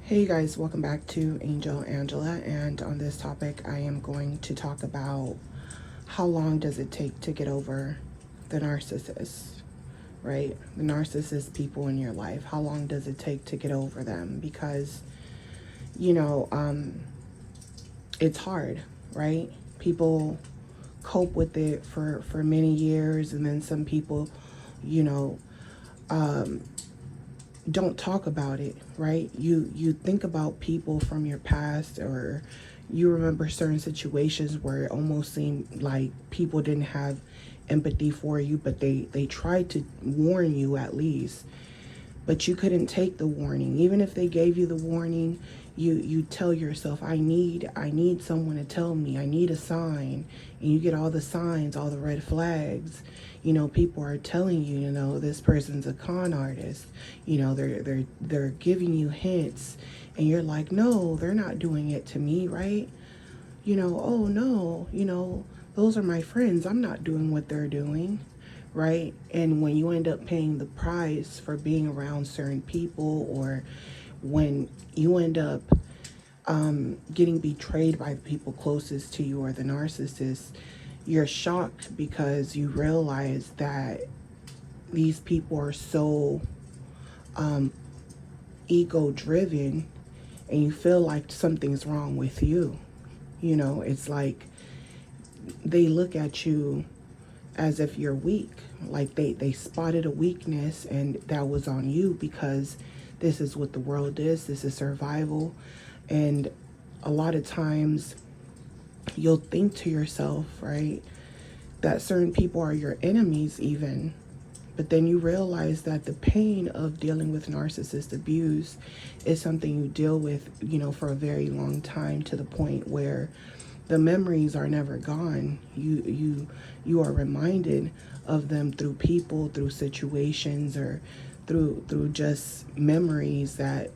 Hey guys, welcome back to Angel Angela, and on this topic I am going to talk about how long does it take to get over the narcissist, right? The narcissist people in your life. How long does it take to get over them? Because, it's hard, right? People cope with it for many years, and then some people, don't talk about it, right? You think about people from your past, or you remember certain situations where it almost seemed like people didn't have empathy for you, but they tried to warn you at least, but you couldn't take the warning. Even if they gave you the warning, you tell yourself, I need someone to tell me, I need a sign. And you get all the signs, all the red flags. People are telling you, this person's a con artist. They're giving you hints, and you're like, no, they're not doing it to me, right? Oh no, those are my friends. I'm not doing what they're doing, right? And when you end up paying the price for being around certain people, or when you end up getting betrayed by the people closest to you or the narcissist, you're shocked because you realize that these people are so ego driven, and you feel like something's wrong with you. It's like they look at you as if you're weak, like they spotted a weakness, and that was on you, because this is what the world is. This is survival. And a lot of times you'll think to yourself, right, that certain people are your enemies even, but then you realize that the pain of dealing with narcissist abuse is something you deal with, for a very long time, to the point where the memories are never gone. You are reminded of them through people, through situations, or through just memories that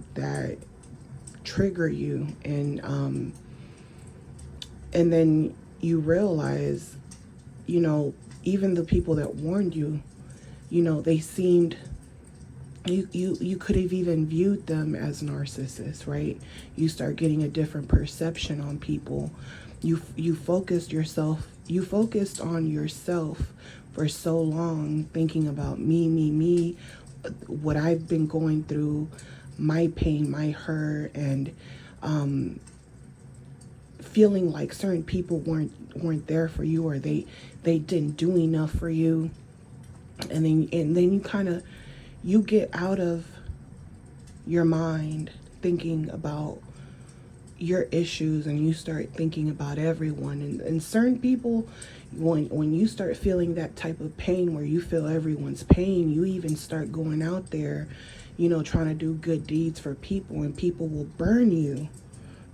trigger you, and then you realize, even the people that warned you, they seemed, you could have even viewed them as narcissists, right? You start getting a different perception on people. You focused on yourself for so long, thinking about me, what I've been going through, my pain, my hurt, and feeling like certain people weren't there for you, or they didn't do enough for you. And then you get out of your mind thinking about your issues, and you start thinking about everyone, and certain people, when you start feeling that type of pain where you feel everyone's pain, you even start going out there, trying to do good deeds for people, and people will burn you,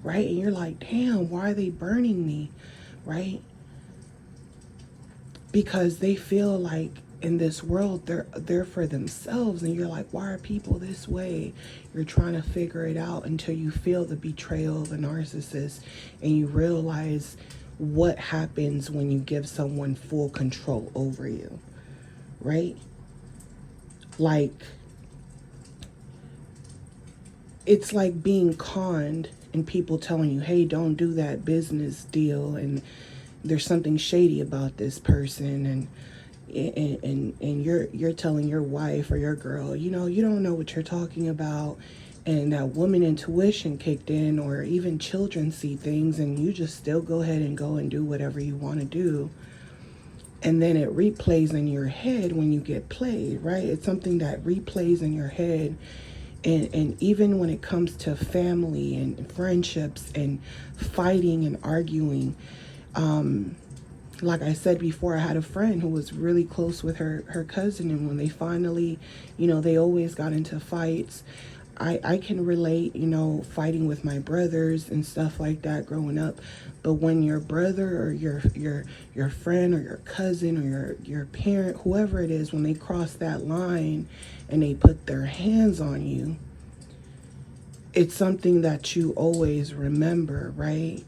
right? And you're like, damn, why are they burning me, right? Because they feel like in this world they're for themselves, and you're like, why are people this way? You're trying to figure it out until you feel the betrayal of a narcissist, and you realize what happens when you give someone full control over you, right? Like, it's like being conned, and people telling you, hey, don't do that business deal, and there's something shady about this person, and you're telling your wife or your girl, you don't know what you're talking about, and that woman intuition kicked in, or even children see things, and you just still go ahead and go and do whatever you want to do. And then it replays in your head when you get played, right? It's something that replays in your head. And even when it comes to family and friendships and fighting and arguing, like I said before, I had a friend who was really close with her cousin, and when they finally, they always got into fights. I can relate, you know, fighting with my brothers and stuff like that growing up. But when your brother or your friend or your cousin or your parent, whoever it is, when they cross that line and they put their hands on you, it's something that you always remember, right?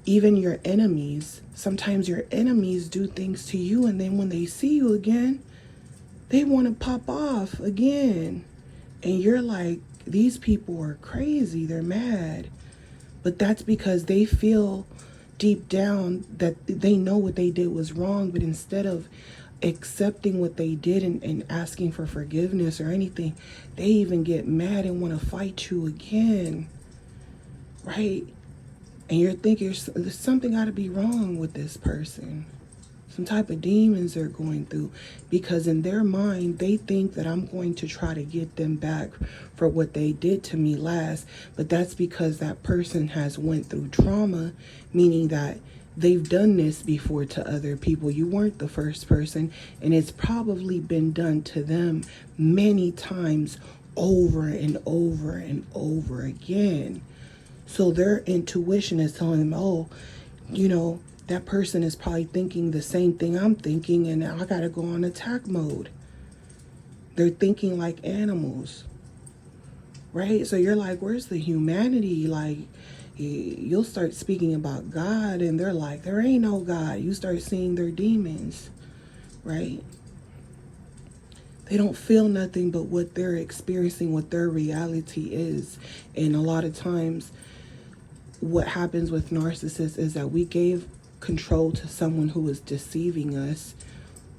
Even your enemies, sometimes your enemies do things to you, and then when they see you again, they want to pop off again. And you're like, these people are crazy, they're mad. But that's because they feel deep down that they know what they did was wrong, but instead of accepting what they did and asking for forgiveness or anything, they even get mad and want to fight you again, right? And you're thinking there's something got to be wrong with this person. Some type of demons they're going through, because in their mind they think that I'm going to try to get them back for what they did to me last. But that's because that person has went through trauma, meaning that they've done this before to other people. You weren't the first person, and it's probably been done to them many times over and over and over again. So their intuition is telling them, oh, you know, that person is probably thinking the same thing I'm thinking, and I gotta go on attack mode. They're thinking like animals, right? So you're like, where's the humanity? Like, you'll start speaking about God, and they're like, there ain't no God. You start seeing their demons, right? They don't feel nothing but what they're experiencing, what their reality is. And a lot of times, what happens with narcissists is that we gave control to someone who was deceiving us,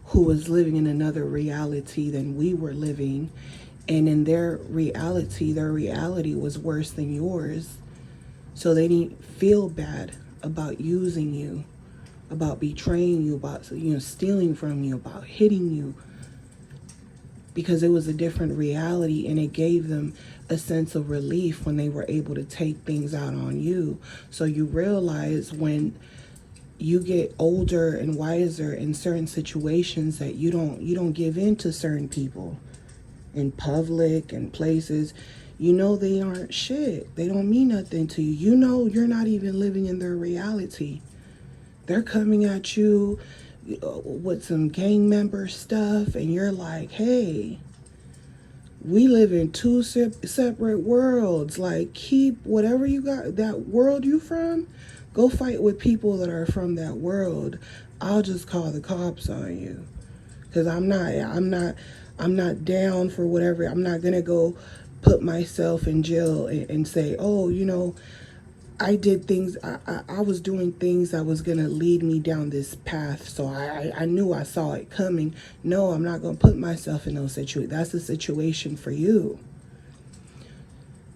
who was living in another reality than we were living. And in their reality was worse than yours. So they didn't feel bad about using you, about betraying you, about, you know, stealing from you, about hitting you, because it was a different reality, and it gave them a sense of relief when they were able to take things out on you. So you realize when you get older and wiser in certain situations that you don't give in to certain people in public and places. You know they aren't shit. They don't mean nothing to you. You know you're not even living in their reality. They're coming at you with some gang member stuff, and you're like, hey, we live in two separate worlds. Like, keep whatever you got, that world you from, go fight with people that are from that world. I'll just call the cops on you, because I'm not down for whatever. I'm not gonna go put myself in jail and say, oh, you know, I did things, I was doing things that was going to lead me down this path. So I knew, I saw it coming. No, I'm not going to put myself in those situations. That's a situation for you.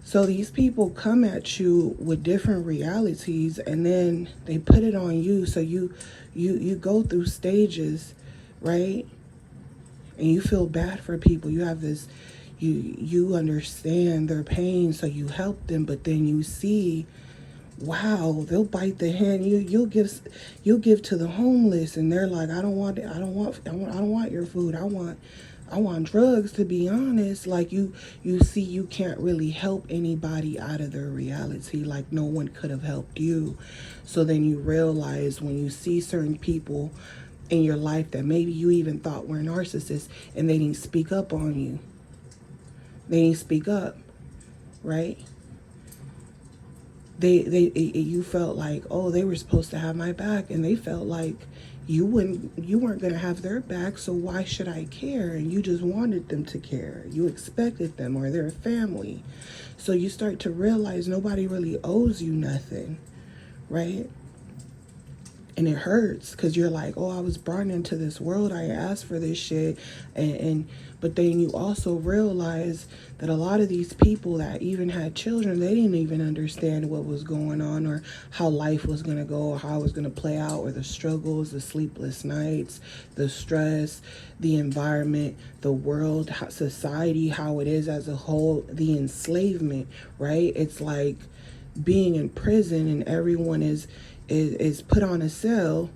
So these people come at you with different realities, and then they put it on you. So you go through stages, right? And you feel bad for people. You have this, you understand their pain, so you help them. But then you see, wow, they'll bite the hand you'll give to the homeless, and they're like, I don't want your food. I want drugs, to be honest. Like, you see, you can't really help anybody out of their reality. Like, no one could have helped you. So then you realize, when you see certain people in your life that maybe you even thought were narcissists, and they didn't speak up on you. They didn't speak up, right? You felt like, oh, they were supposed to have my back, and they felt like you weren't going to have their back, so why should I care? And you just wanted them to care. You expected them, or they're a family. So you start to realize nobody really owes you nothing, right? And it hurts, because you're like, oh, I was brought into this world, I asked for this shit, but then you also realize that a lot of these people that even had children, they didn't even understand what was going on, or how life was going to go, or how it was going to play out, or the struggles, the sleepless nights, the stress, the environment, the world, society, how it is as a whole, the enslavement, right? It's like being in prison, and everyone is put on a cell,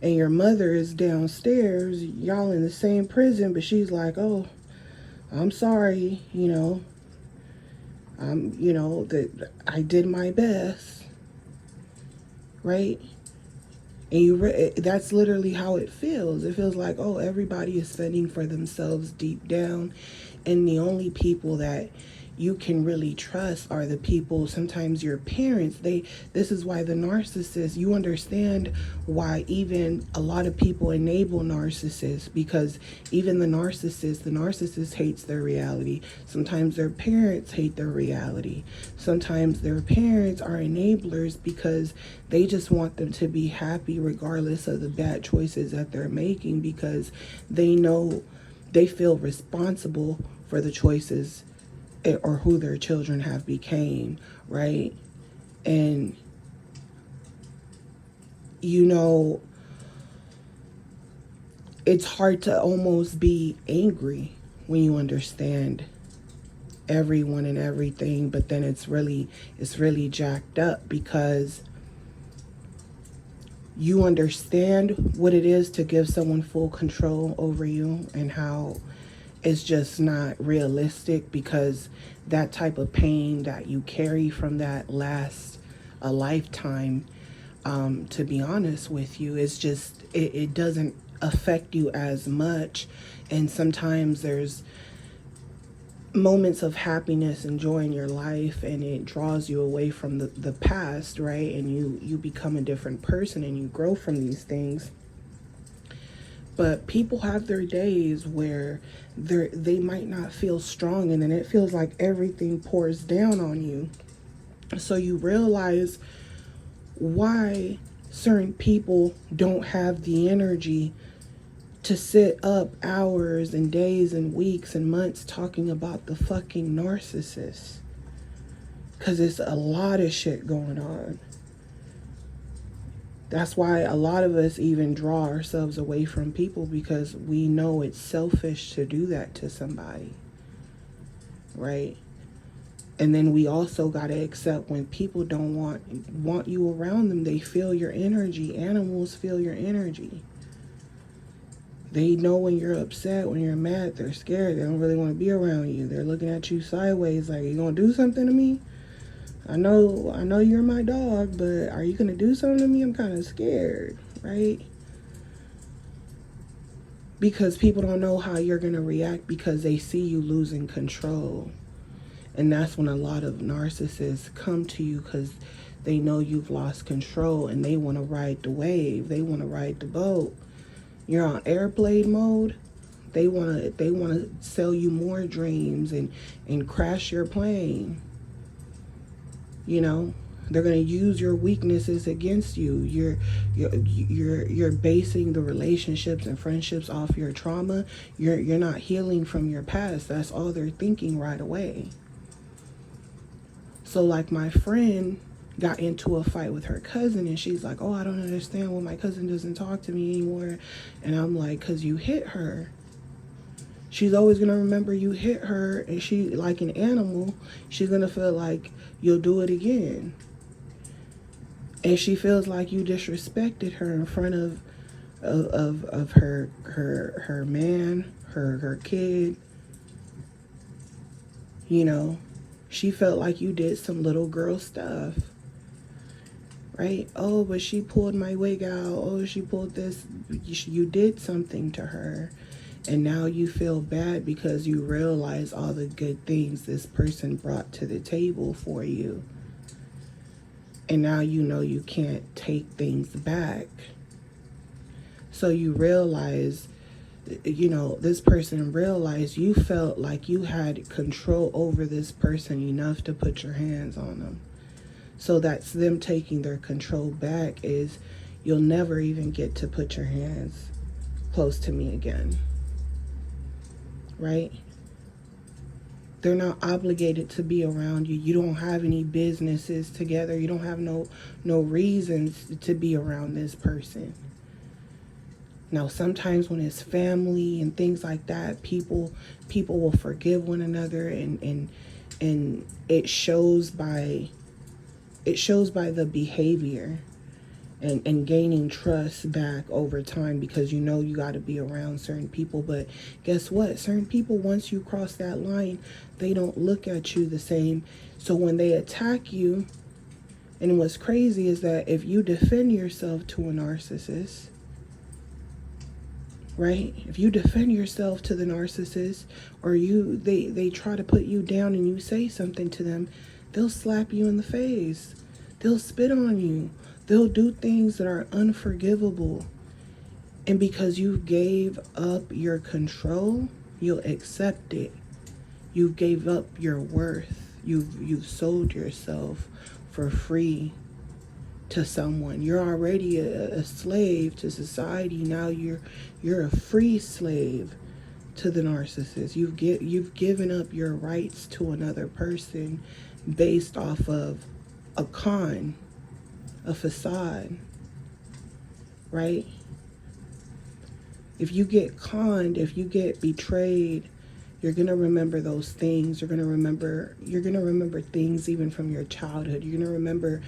and your mother is downstairs, y'all in the same prison, but she's like, oh, I'm sorry, you know, You know, that I did my best, right? And that's literally how it feels. It feels like, oh, everybody is fending for themselves deep down. And the only people that you can really trust are the people, sometimes your parents. This is why the narcissist, you understand why even a lot of people enable narcissists, because even the narcissist hates their reality. Sometimes their parents hate their reality. Sometimes their parents are enablers because they just want them to be happy regardless of the bad choices that they're making, because they know, they feel responsible for the choices or who their children have became, right? And you know, it's hard to almost be angry when you understand everyone and everything, but then it's really jacked up, because you understand what it is to give someone full control over you, and how it's just not realistic, because that type of pain that you carry from that lasts a lifetime. To be honest with you, it's just, it doesn't affect you as much. And sometimes there's moments of happiness and joy in your life, and it draws you away from the past, right? And you become a different person, and you grow from these things. But people have their days where they might not feel strong, and then it feels like everything pours down on you. So you realize why certain people don't have the energy to sit up hours and days and weeks and months talking about the fucking narcissist. Because it's a lot of shit going on. That's why a lot of us even draw ourselves away from people, because we know it's selfish to do that to somebody, right? And then we also got to accept when people don't want you around them. They feel your energy. Animals feel your energy. They know when you're upset, when you're mad, they're scared. They don't really want to be around you. They're looking at you sideways like, you gonna do something to me? I know you're my dog, but are you gonna do something to me? I'm kind of scared, right? Because people don't know how you're gonna react, because they see you losing control. And that's when a lot of narcissists come to you, because they know you've lost control, and they want to ride the wave. They want to ride the boat. You're on airplane mode. They want to sell you more dreams and crash your plane. You know, they're going to use your weaknesses against you. You're basing the relationships and friendships off your trauma. You're not healing from your past. That's all they're thinking right away. So like my friend got into a fight with her cousin, and she's like, oh, I don't understand why my cousin doesn't talk to me anymore. And I'm like, because you hit her. She's always going to remember you hit her, and she, like an animal, she's going to feel like you'll do it again. And she feels like you disrespected her in front of her man, her kid. You know, she felt like you did some little girl stuff. Right? Oh, but she pulled my wig out. Oh, she pulled this. You did something to her. And now you feel bad because you realize all the good things this person brought to the table for you. And now you know you can't take things back. So you realize, you know, this person realized you felt like you had control over this person enough to put your hands on them. So that's them taking their control back, is you'll never even get to put your hands close to me again. Right? They're not obligated to be around you. You don't have any businesses together. You don't have no reasons to be around this person. Now, sometimes when it's family and things like that, people will forgive one another, and it shows by the behavior. and gaining trust back over time, because you know you got to be around certain people. But guess what? Certain people, once you cross that line, they don't look at you the same. So when they attack you, and what's crazy is that if you defend yourself to a narcissist, right? If you defend yourself to the narcissist, or they try to put you down and you say something to them, they'll slap you in the face. They'll spit on you. They'll do things that are unforgivable. And because you gave up your control, you'll accept it. You gave up your worth. You've sold yourself for free to someone. You're already a slave to society. Now you're a free slave to the narcissist. You've given up your rights to another person based off of a con, a facade, right? If you get conned, if you get betrayed, you're gonna remember those things. You're gonna remember things even from your childhood. You're gonna remember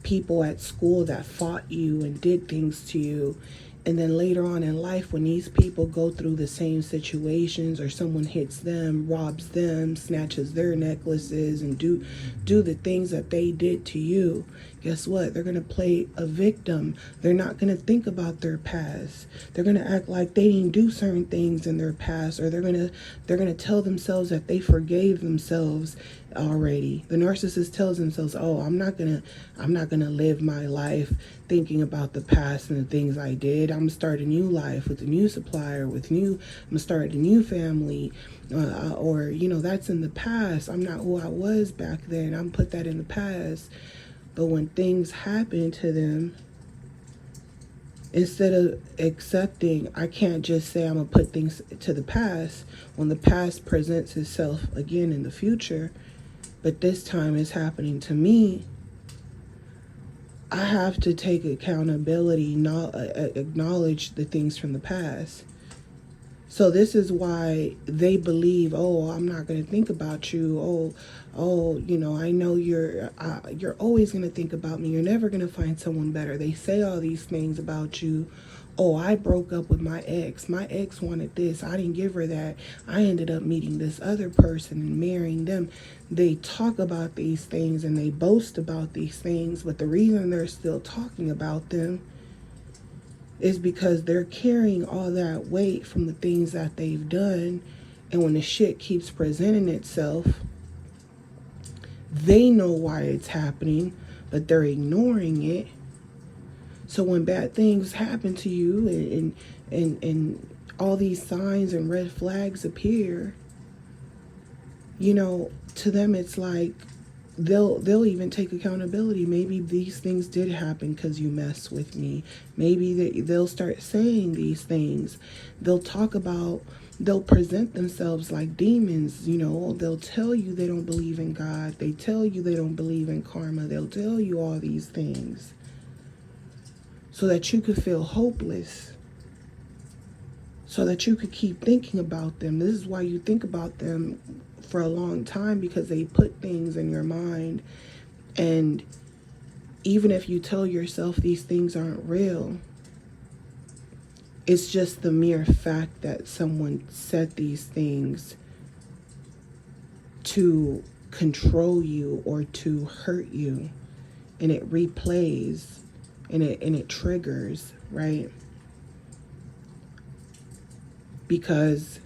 people at school that fought you and did things to you. And then later on in life, when these people go through the same situations, or someone hits them, robs them, snatches their necklaces, and do the things that they did to you, guess what? They're going to play a victim. They're not going to think about their past. They're going to act like they didn't do certain things in their past, or they're going to tell themselves that they forgave themselves already. The narcissist tells themselves, "Oh, I'm not going to live my life thinking about the past and the things I did. I'm gonna start a new life with a new supplier, I'm gonna start a new family, or that's in the past. I'm not who I was back then. I'm put that in the past." But when things happen to them, instead of accepting, I can't just say I'm gonna put things to the past, when the past presents itself again in the future, but this time it's happening to me, I have to take accountability, not acknowledge the things from the past. So this is why they believe, "Oh, I'm not going to think about you. I know you're always going to think about me. You're never going to find someone better." They say all these things about you. "Oh, I broke up with my ex. My ex wanted this. I didn't give her that. I ended up meeting this other person and marrying them." They talk about these things and they boast about these things, but the reason they're still talking about them is because they're carrying all that weight from the things that they've done. And when the shit keeps presenting itself, they know why it's happening, but they're ignoring it. So when bad things happen to you and all these signs and red flags appear, to them it's like they'll even take accountability. Maybe these things did happen because you messed with me. Maybe they'll start saying these things. They'll present themselves like demons. They'll tell you they don't believe in God. They tell you they don't believe in karma. They'll tell you all these things so that you could feel hopeless, so that you could keep thinking about them. This is why you think about them for a long time, because they put things in your mind. And even if you tell yourself these things aren't real, it's just the mere fact that someone said these things to control you or to hurt you, and it replays and it triggers, right? Because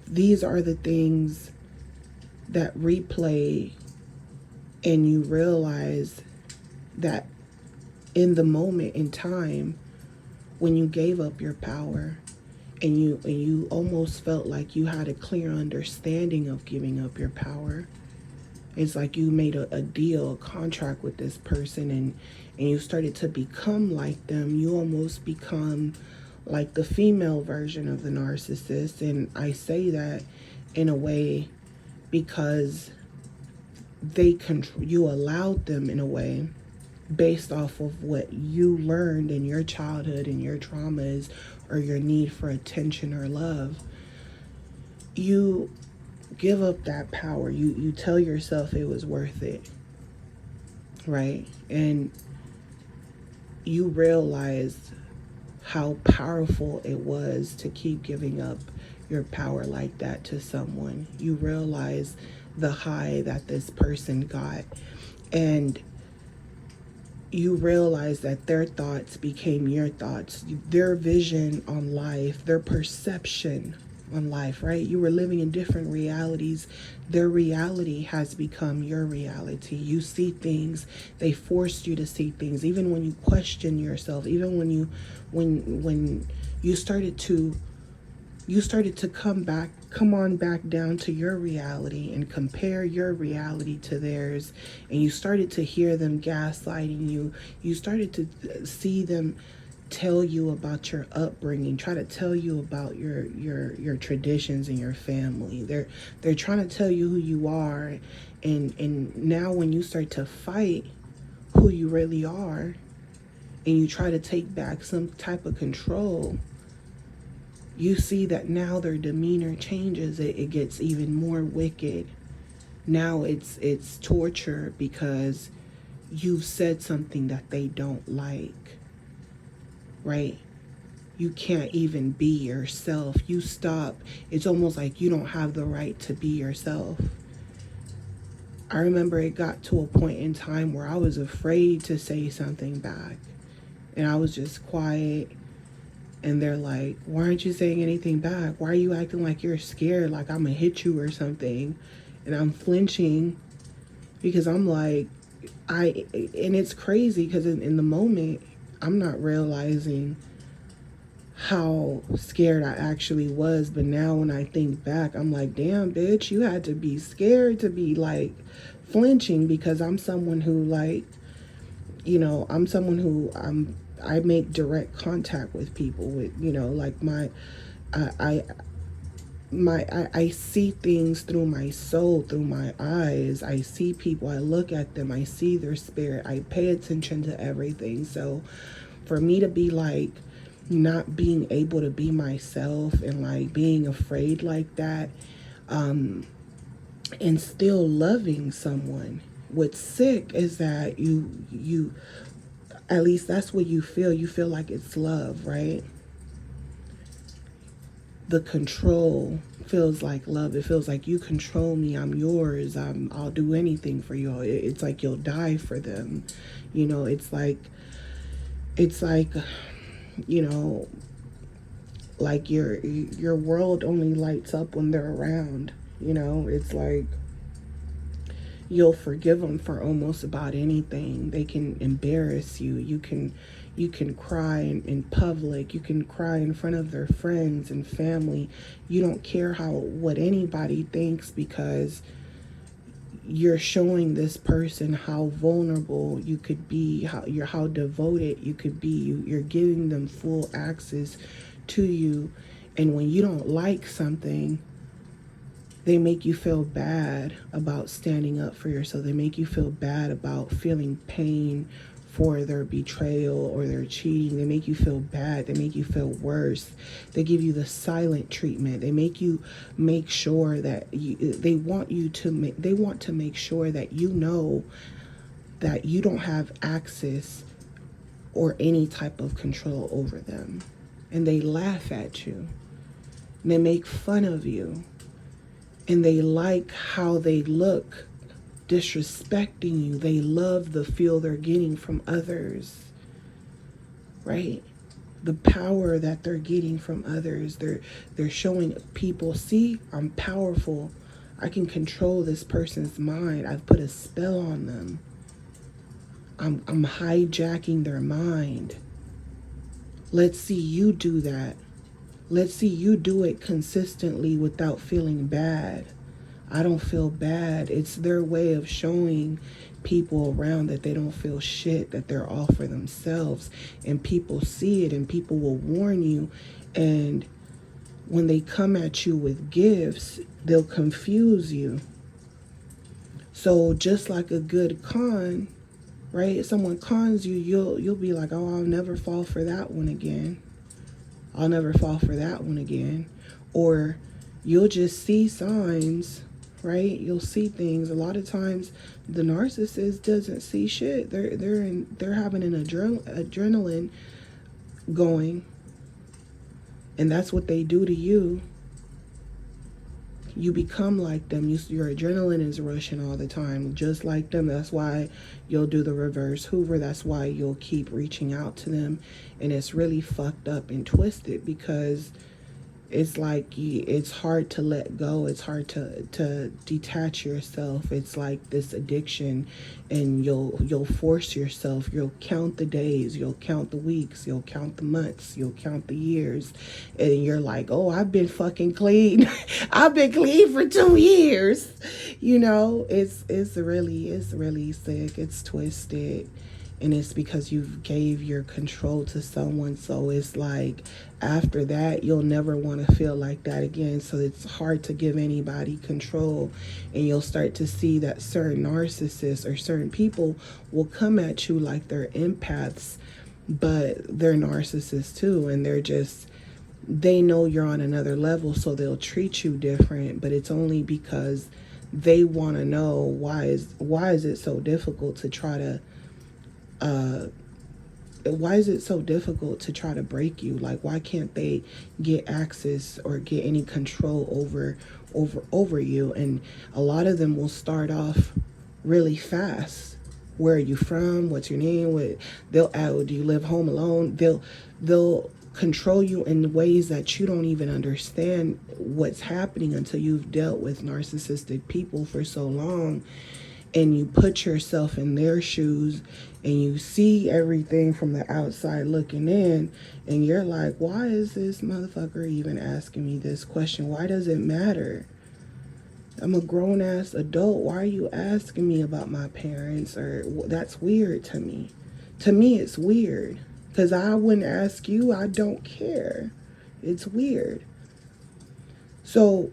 these are the things that replay, and you realize that in the moment in time when you gave up your power, and you almost felt like you had a clear understanding of giving up your power. It's like you made a deal, a contract with this person, and you started to become like them. You almost become like the female version of the narcissist. And I say that in a way because you allowed them, in a way, based off of what you learned in your childhood and your traumas, or your need for attention or love. You give up that power. You tell yourself it was worth it, right? And you realized how powerful it was to keep giving up your power like that to someone. You realize the high that this person got, and you realize that their thoughts became your thoughts, their vision on life, their perception on life, right? You were living in different realities. Their reality has become your reality. You see things, they forced you to see things, even when you question yourself, even when you started to come on back down to your reality and compare your reality to theirs, and you started to hear them gaslighting you. You started to see them tell you about your upbringing, try to tell you about your traditions and your family. They're trying to tell you who you are, and now when you start to fight who you really are, and you try to take back some type of control, you see that now their demeanor changes. It gets even more wicked. Now it's torture because you've said something that they don't like, right? You can't even be yourself. You stop. It's almost like you don't have the right to be yourself. I remember it got to a point in time where I was afraid to say something back, and I was just quiet. And they're like, why aren't you saying anything back? Why are you acting like you're scared, like I'm gonna hit you or something? And I'm flinching because I'm like, and it's crazy because in the moment, I'm not realizing how scared I actually was. But now when I think back, I'm like, damn, bitch, you had to be scared to be like flinching, because I'm someone who, like, I'm someone who I make direct contact with people with, like I see things through my soul, through my eyes. I see people, I look at them, I see their spirit, I pay attention to everything. So for me to be like not being able to be myself and like being afraid like that, and still loving someone, what's sick is that you at least that's what you feel. You feel like it's love, right? The control feels like love. It feels like you control me. I'm yours. I'll do anything for you. It's like you'll die for them. It's like, like your world only lights up when they're around. It's like you'll forgive them for almost about anything. They can embarrass you. You can cry in public. You can cry in front of their friends and family. You don't care what anybody thinks, because you're showing this person how vulnerable you could be, how devoted you could be. You're giving them full access to you. And when you don't like something, they make you feel bad about standing up for yourself. They make you feel bad about feeling pain for their betrayal or their cheating. They make you feel bad. They make you feel worse. They give you the silent treatment. They make you make sure that they want to make sure that you know that you don't have access or any type of control over them. And they laugh at you. And they make fun of you. And they like how they look disrespecting you. They love the feel they're getting from others, right? The power that they're getting from others. They're showing people, see, I'm powerful. I can control this person's mind. I've put a spell on them. I'm hijacking their mind. Let's see you do that. Let's see you do it consistently without feeling bad. I don't feel bad. It's their way of showing people around that they don't feel shit, that they're all for themselves. And people see it, and people will warn you. And when they come at you with gifts, they'll confuse you. So just like a good con, right? If someone cons you, you'll be like, oh, I'll never fall for that one again. I'll never fall for that one again. Or you'll just see signs, right? You'll see things. A lot of times the narcissist doesn't see shit. They're having an adrenaline going, and that's what they do to you. You become like them. Your adrenaline is rushing all the time, just like them. That's why you'll do the reverse Hoover. That's why you'll keep reaching out to them. And it's really fucked up and twisted, because it's like it's hard to let go. It's hard to detach yourself. It's like this addiction, and you'll force yourself. You'll count the days, you'll count the weeks, you'll count the months, you'll count the years, and you're like, oh, I've been fucking clean. I've been clean for 2 years. You know, it's really sick. It's twisted. And it's because you gave your control to someone. So it's like, after that, you'll never want to feel like that again. So it's hard to give anybody control. And you'll start to see that certain narcissists or certain people will come at you like they're empaths, but they're narcissists too. And they know you're on another level, so they'll treat you different. But it's only because they want to know, why is it so difficult to try to break you? Like, why can't they get access or get any control over you? And a lot of them will start off really fast. Where are you from? What's your name? They'll add, do you live home alone? They'll control you in ways that you don't even understand what's happening until you've dealt with narcissistic people for so long. And you put yourself in their shoes, and you see everything from the outside looking in, and you're like, why is this motherfucker even asking me this question? Why does it matter? I'm a grown-ass adult. Why are you asking me about my parents? Or that's weird to me. To me, it's weird, because I wouldn't ask you. I don't care. It's weird. So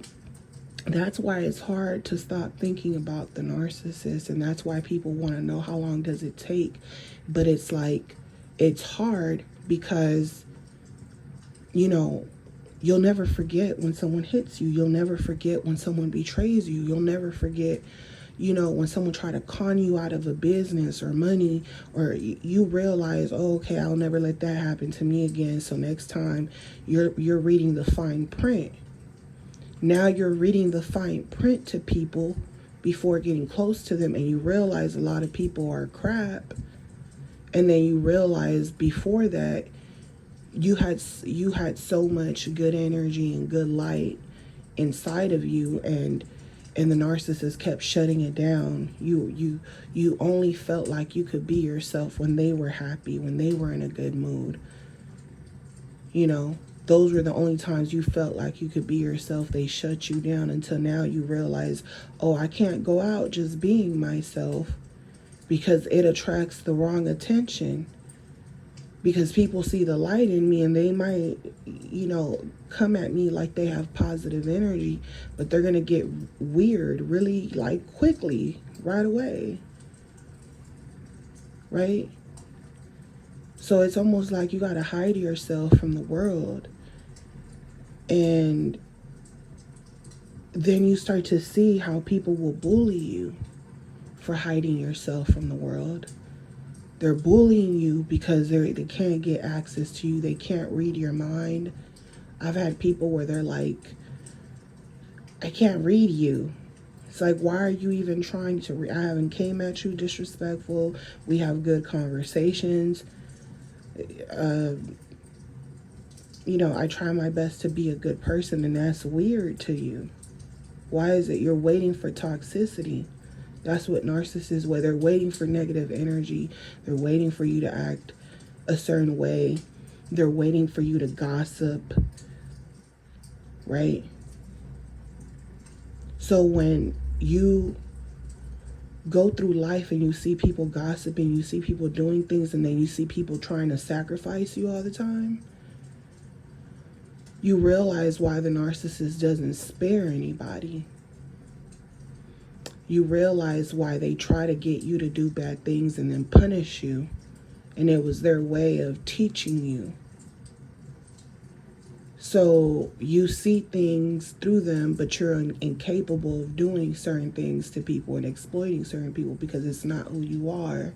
that's why it's hard to stop thinking about the narcissist, and that's why people want to know, how long does it take? But it's like, it's hard because, you know, you'll never forget when someone hits you. You'll never forget when someone betrays you. You'll never forget, you know, when someone try to con you out of a business or money, or you realize, oh, okay, I'll never let that happen to me again. So next time you're reading the fine print. Now you're reading the fine print to people before getting close to them, and you realize a lot of people are crap. And then you realize before that you had so much good energy and good light inside of you, and the narcissist kept shutting it down. You only felt like you could be yourself when they were happy, when they were in a good mood. You know, those were the only times you felt like you could be yourself. They shut you down until now you realize, oh, I can't go out just being myself, because it attracts the wrong attention. Because people see the light in me, and they might, you know, come at me like they have positive energy, but they're going to get weird really, like, quickly, right away. Right? So it's almost like you got to hide yourself from the world. And then you start to see how people will bully you for hiding yourself from the world. They're bullying you because they can't get access to you. They can't read your mind. I've had people where they're like, I can't read you. It's like, why are you even trying to read? I haven't came at you disrespectful. We have good conversations. You know, I try my best to be a good person, and that's weird to you. Why is it you're waiting for toxicity? That's what narcissists, where they're waiting for negative energy. They're waiting for you to act a certain way. They're waiting for you to gossip, right? So when you go through life and you see people gossiping, you see people doing things, and then you see people trying to sacrifice you all the time, you realize why the narcissist doesn't spare anybody. You realize why they try to get you to do bad things and then punish you. And it was their way of teaching you. So you see things through them, but you're incapable of doing certain things to people and exploiting certain people because it's not who you are.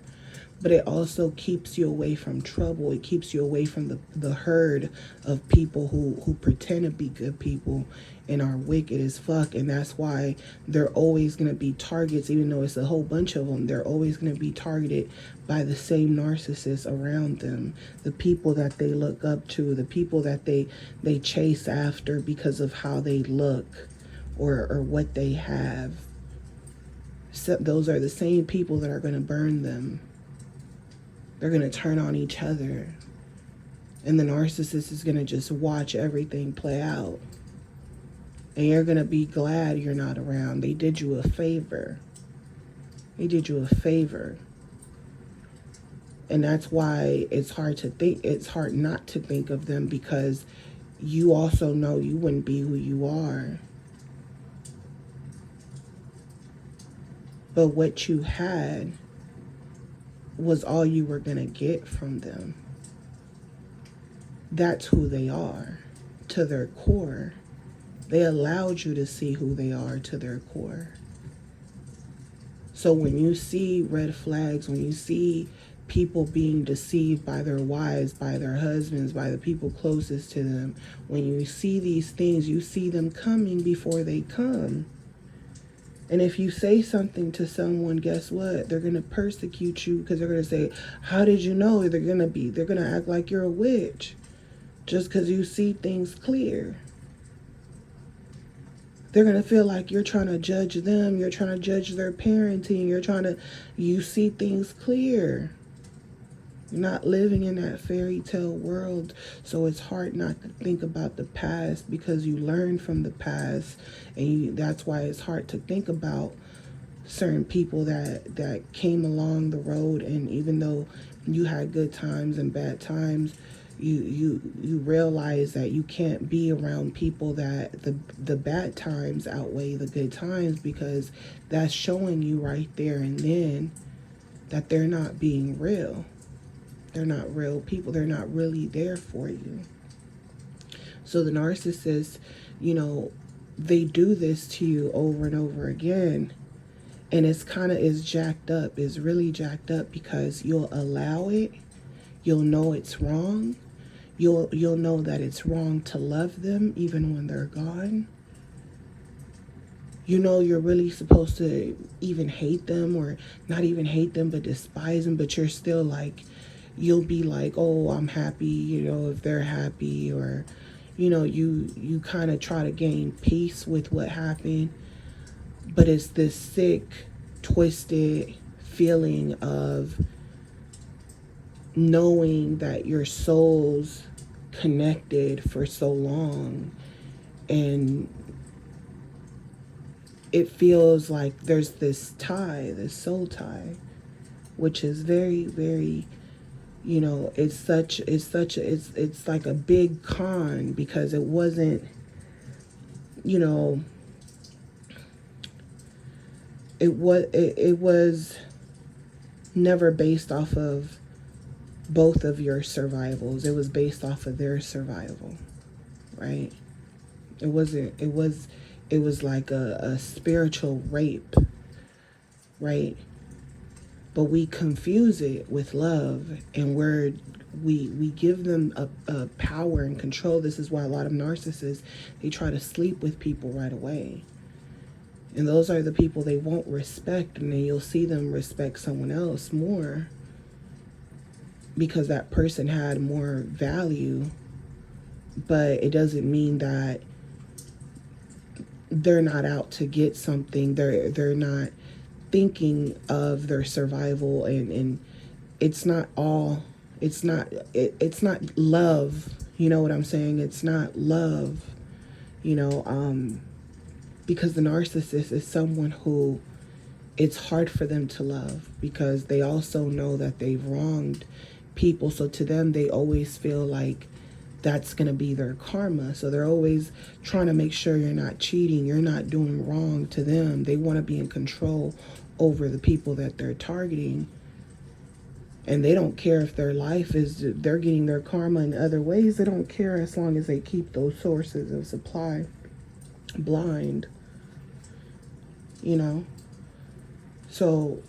But it also keeps you away from trouble. It keeps you away from the herd of people who pretend to be good people and are wicked as fuck. And that's why they're always going to be targets, even though it's a whole bunch of them. They're always going to be targeted by the same narcissists around them, the people that they look up to, the people that they chase after because of how they look or what they have. So those are the same people that are going to burn them. They're going to turn on each other. And the narcissist is going to just watch everything play out. And you're going to be glad you're not around. They did you a favor. They did you a favor. And that's why it's hard to think. It's hard not to think of them because you also know you wouldn't be who you are. But what you had was all you were going to get from them. That's who they are to their core. They allowed you to see who they are to their core. So when you see red flags, when you see people being deceived by their wives, by their husbands, by the people closest to them, when you see these things, you see them coming before they come. And if you say something to someone, guess what? They're going to persecute you because they're going to say, how did you know? They're going to act like you're a witch just because you see things clear. They're going to feel like you're trying to judge them. You're trying to judge their parenting. You see things clear. You're not living in that fairy tale world. So it's hard not to think about the past because you learn from the past. And that's why it's hard to think about certain people that came along the road. And even though you had good times and bad times, you realize that you can't be around people that the bad times outweigh the good times, because that's showing you right there and then that they're not being real. They're not real people. They're not really there for you. So the narcissists, they do this to you over and over again. And it's jacked up. It's really jacked up because you'll allow it. You'll know it's wrong. You'll know that it's wrong to love them even when they're gone. You're really supposed to even hate them, or not even hate them, but despise them. But you're still like, you'll be like, oh, I'm happy, if they're happy, or, you kind of try to gain peace with what happened. But it's this sick, twisted feeling of knowing that your souls connected for so long, and it feels like there's this tie, this soul tie, which is very, very, it's like a big con, because it wasn't, it was never based off of both of your survivals. It was based off of their survival, right? It was like a spiritual rape, right? But we confuse it with love, and we give them a power and control. This is why a lot of narcissists, they try to sleep with people right away. And those are the people they won't respect, and then you'll see them respect someone else more because that person had more value. But it doesn't mean that they're not out to get something. They're not thinking of their survival, and it's not love. You know what I'm saying? It's not love, because the narcissist is someone who it's hard for them to love, because they also know that they've wronged people. So to them, they always feel like that's going to be their karma. So they're always trying to make sure you're not cheating, you're not doing wrong to them. They want to be in control over the people that they're targeting. And they don't care if their life is, they're getting their karma in other ways. They don't care as long as they keep those sources of supply blind, you know? So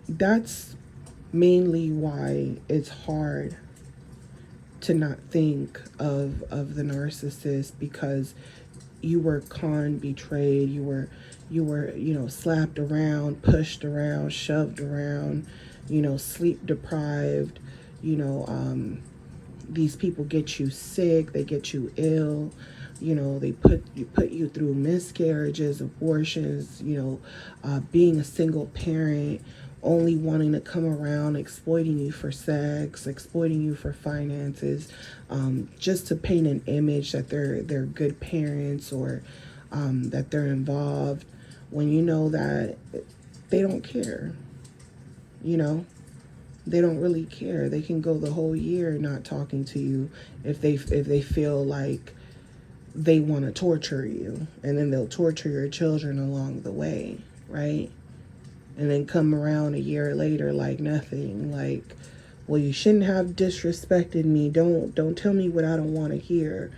that's mainly why it's hard to not think of the narcissist, because you were conned, betrayed, you were, you know, slapped around, pushed around, shoved around, you know, sleep deprived, you know, these people get you sick, they get you ill, you know, they put you through miscarriages, abortions, you know, being a single parent, only wanting to come around, exploiting you for sex, exploiting you for finances, just to paint an image that they're good parents, or that they're involved, when you know that they don't care. You know, they don't really care. They can go the whole year not talking to you if they feel like they want to torture you, and then they'll torture your children along the way, right? And then come around a year later like nothing, like, well, you shouldn't have disrespected me. Don't tell me what I don't want to hear,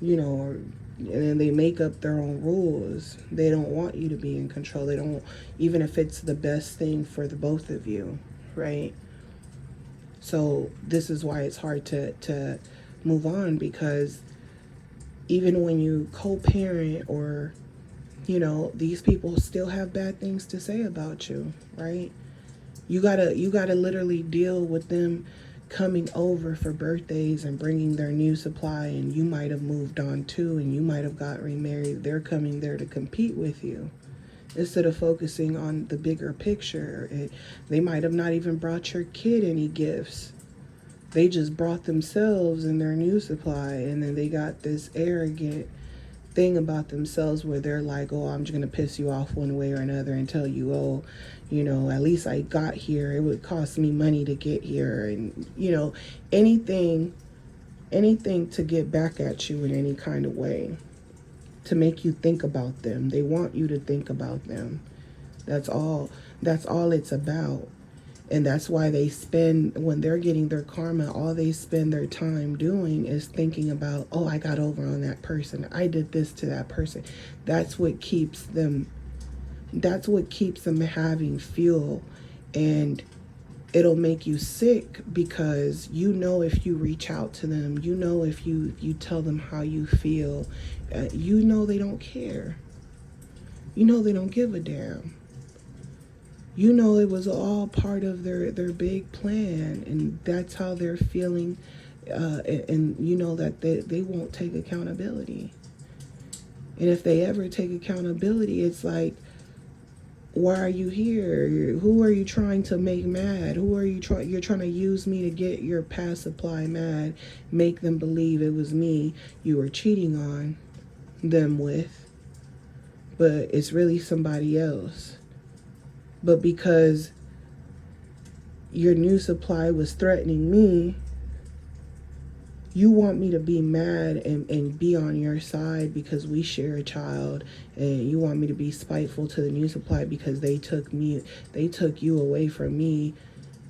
you know. Or, and then they make up their own rules. They don't want you to be in control. They don't, even if it's the best thing for the both of you, right? So this is why it's hard to move on, because even when you co-parent, or, you know, these people still have bad things to say about you, right? You gotta literally deal with them coming over for birthdays and bringing their new supply, and you might have moved on too, and you might have got remarried. They're coming there to compete with you instead of focusing on the bigger picture. They might have not even brought your kid any gifts. They just brought themselves and their new supply, and then they got this arrogant thing about themselves where they're like, oh, I'm just gonna piss you off one way or another and tell you, oh, you know, at least I got here, it would cost me money to get here, and, you know, anything to get back at you in any kind of way, to make you think about them. They want you to think about them. That's all it's about. And that's why they spend, when they're getting their karma, all they spend their time doing is thinking about, oh, I got over on that person, I did this to that person. That's what keeps them having fuel. And it'll make you sick, because you know, if you reach out to them, you know, if you tell them how you feel, you know they don't care. You know they don't give a damn. You know it was all part of their big plan, and that's how they're feeling, and you know that they won't take accountability. And if they ever take accountability, it's like, why are you here? Who are you trying to make mad? You're trying to use me to get your past supply mad, make them believe it was me you were cheating on them with, but it's really somebody else. But because your new supply was threatening me, you want me to be mad and be on your side because we share a child, and you want me to be spiteful to the new supply because they took you away from me,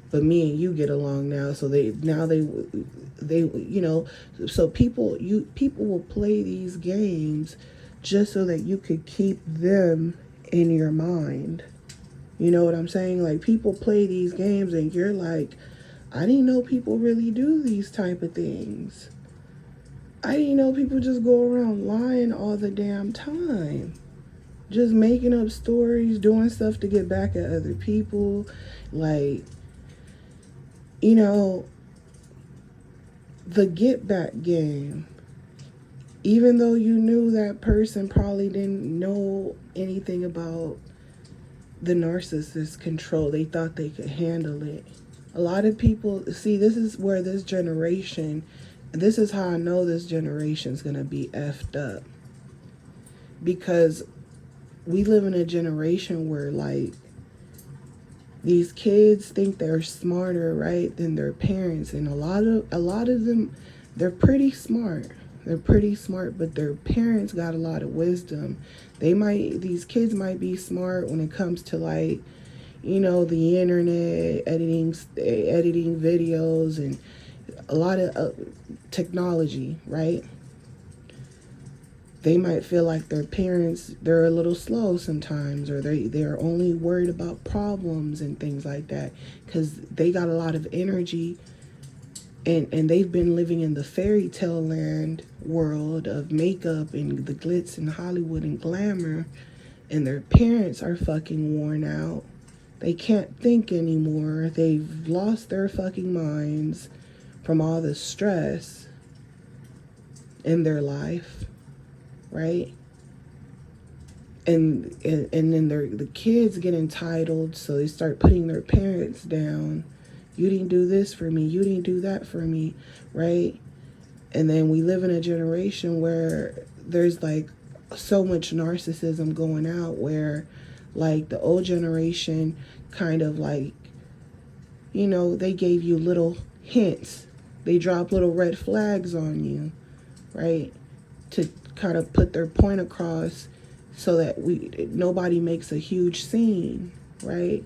but me and you get along now. So they you know, so people will play these games just so that you could keep them in your mind. You know what I'm saying? Like, people play these games and you're like, I didn't know people really do these type of things. I didn't know people just go around lying all the damn time. Just making up stories, doing stuff to get back at other people. Like, you know, the get back game. Even though you knew that person probably didn't know anything about the narcissist control, they thought they could handle it. A lot of people, see, this is where this is how I know this generation's gonna be effed up. Because we live in a generation where, like, these kids think they're smarter, right, than their parents. And a lot of them, they're pretty smart. They're pretty smart, but their parents got a lot of wisdom. These kids might be smart when it comes to, like, the internet, editing videos, and a lot of technology, right? They might feel like their parents, they're a little slow sometimes, or they're only worried about problems and things like that, because they got a lot of energy, and they've been living in the fairy tale land world of makeup and the glitz and Hollywood and glamour, and their parents are fucking worn out. They can't think anymore. They've lost their fucking minds from all the stress in their life, right? And then the kids get entitled, so they start putting their parents down. You didn't do this for me. You didn't do that for me, right? And then we live in a generation where there's like so much narcissism going out, where like the old generation kind of like, they gave you little hints. They drop little red flags on you, right? To kind of put their point across so that nobody makes a huge scene, right?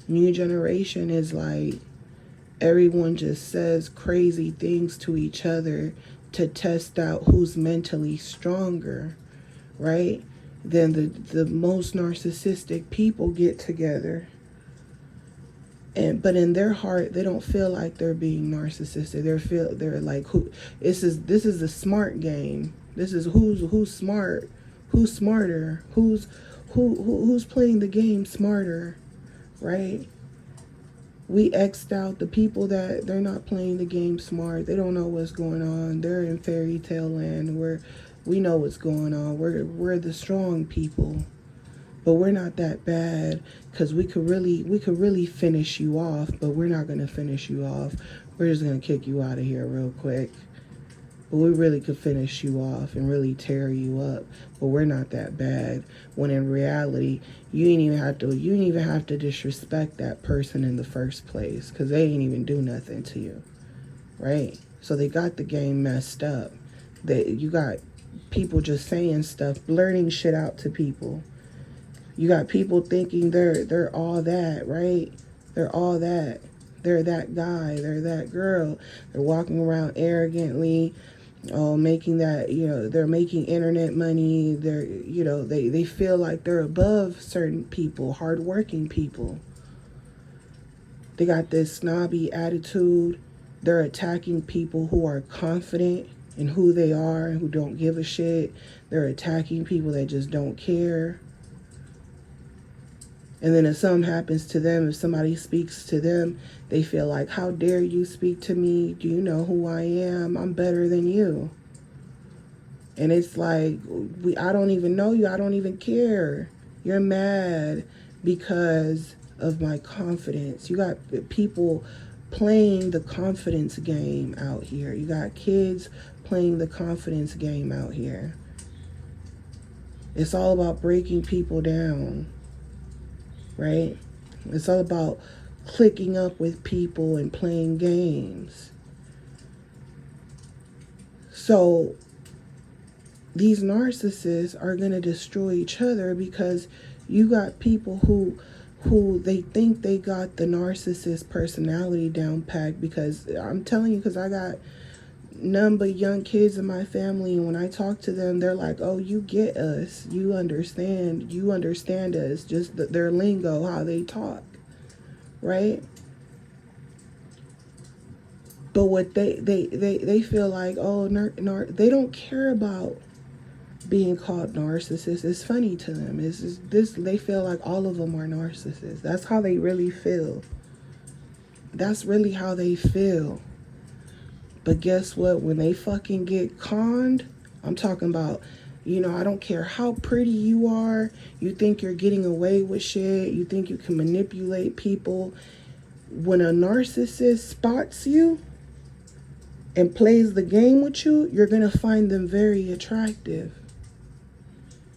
New generation is like, everyone just says crazy things to each other to test out who's mentally stronger, right? Then the most narcissistic people get together. But in their heart, they don't feel like they're being narcissistic. They're like, this is the smart game. This is who's smart, who's smarter, who's playing the game smarter, right? We X'd out the people that they're not playing the game smart. They don't know what's going on. They're in fairy tale land where we know what's going on. We're the strong people. But we're not that bad, because we could really finish you off, but we're not going to finish you off. We're just going to kick you out of here real quick. But we really could finish you off and really tear you up, but we're not that bad. When in reality, you ain't even have to disrespect that person in the first place, because they ain't even do nothing to you, right? So they got the game messed up. You got people just saying stuff, blurting shit out to people. You got people thinking they're all that, right? They're all that. They're that guy. They're that girl. They're walking around arrogantly, making that, they're making internet money. They feel like they're above certain people, hardworking people. They got this snobby attitude. They're attacking people who are confident in who they are and who don't give a shit. They're attacking people that just don't care. And then if something happens to them, if somebody speaks to them, they feel like, how dare you speak to me? Do you know who I am? I'm better than you. And it's like, I don't even know you. I don't even care. You're mad because of my confidence. You got people playing the confidence game out here. You got kids playing the confidence game out here. It's all about breaking people down. Right? It's all about clicking up with people and playing games. So these narcissists are going to destroy each other, because you got people who they think they got the narcissist personality down packed. Because I'm telling you, because I got none but young kids in my family, and when I talk to them, they're like, oh, you get us, you understand us, just their lingo, how they talk, right? But what they feel like, oh, they don't care about being called narcissists. It's funny to them. It's just this, they feel like all of them are narcissists. That's how they really feel. That's really how they feel. But guess what? When they fucking get conned, I'm talking about, I don't care how pretty you are. You think you're getting away with shit. You think you can manipulate people. When a narcissist spots you and plays the game with you, you're going to find them very attractive.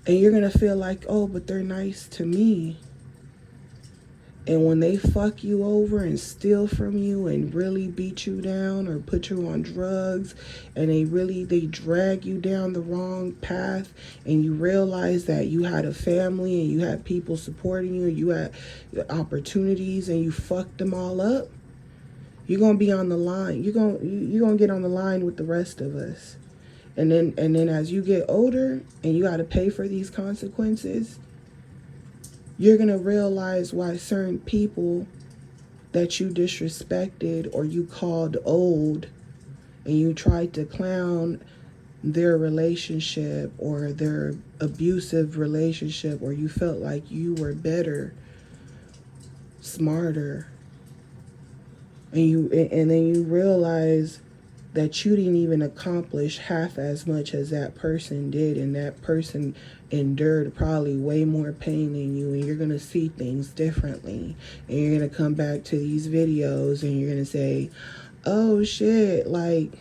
And you're going to feel like, oh, but they're nice to me. And when they fuck you over and steal from you and really beat you down or put you on drugs, and they drag you down the wrong path, and you realize that you had a family and you had people supporting you, you had opportunities, and you fucked them all up, you're gonna be on the line. You're gonna get on the line with the rest of us. And then as you get older and you gotta pay for these consequences, you're going to realize why certain people that you disrespected or you called old and you tried to clown their relationship or their abusive relationship, or you felt like you were better, smarter, and then you realize that you didn't even accomplish half as much as that person did, and that person endured probably way more pain than you, and you're going to see things differently, and you're going to come back to these videos and you're going to say, oh shit, like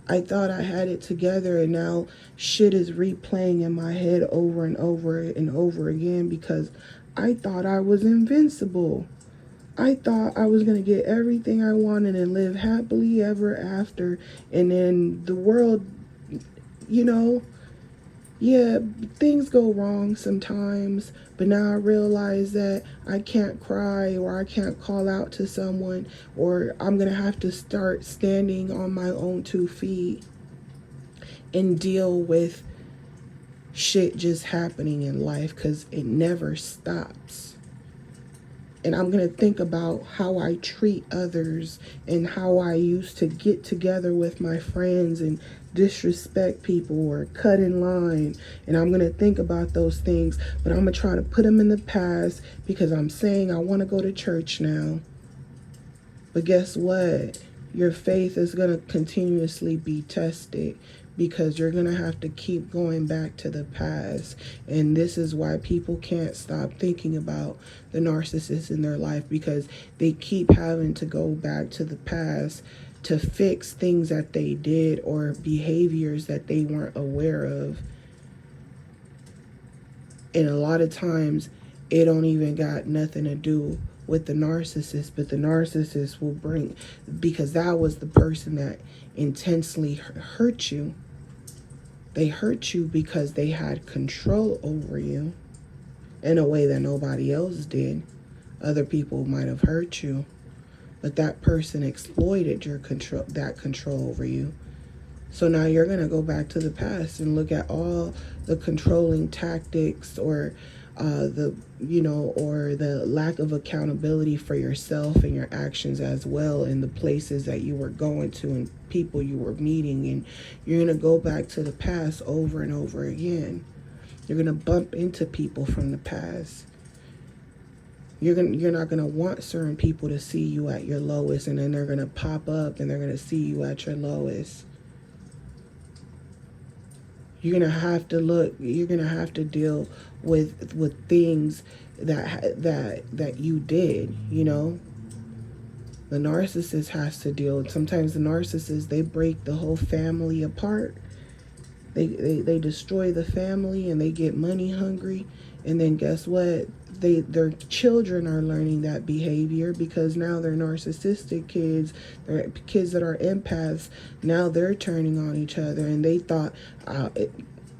I thought I had it together, and now shit is replaying in my head over and over and over again because I thought I was invincible. I thought I was going to get everything I wanted and live happily ever after. And then the world, yeah, things go wrong sometimes. But now I realize that I can't cry or I can't call out to someone, or I'm going to have to start standing on my own 2 feet and deal with shit just happening in life because it never stops. And I'm going to think about how I treat others and how I used to get together with my friends and disrespect people or cut in line. And I'm going to think about those things, but I'm going to try to put them in the past because I'm saying I want to go to church now. But guess what? Your faith is going to continuously be tested because you're going to have to keep going back to the past. And this is why people can't stop thinking about the narcissist in their life, because they keep having to go back to the past to fix things that they did or behaviors that they weren't aware of. And a lot of times it don't even got nothing to do with the narcissist, but the narcissist will bring, because that was the person that intensely hurt you. They hurt you because they had control over you in a way that nobody else did. Other people might have hurt you, but that person exploited that control over you. So now you're going to go back to the past and look at all the controlling tactics or the lack of accountability for yourself and your actions as well, in the places that you were going to and people you were meeting. And you're going to go back to the past over and over again. You're going to bump into people from the past. You're not going to want certain people to see you at your lowest, and then they're going to pop up and they're going to see you at your lowest. You're going to have to deal with things that you did, The narcissist has to deal. Sometimes the narcissists, they break the whole family apart. They destroy the family and they get money hungry. And then guess what? Their children are learning that behavior because now they're narcissistic kids. They're kids that are empaths. Now they're turning on each other, and they thought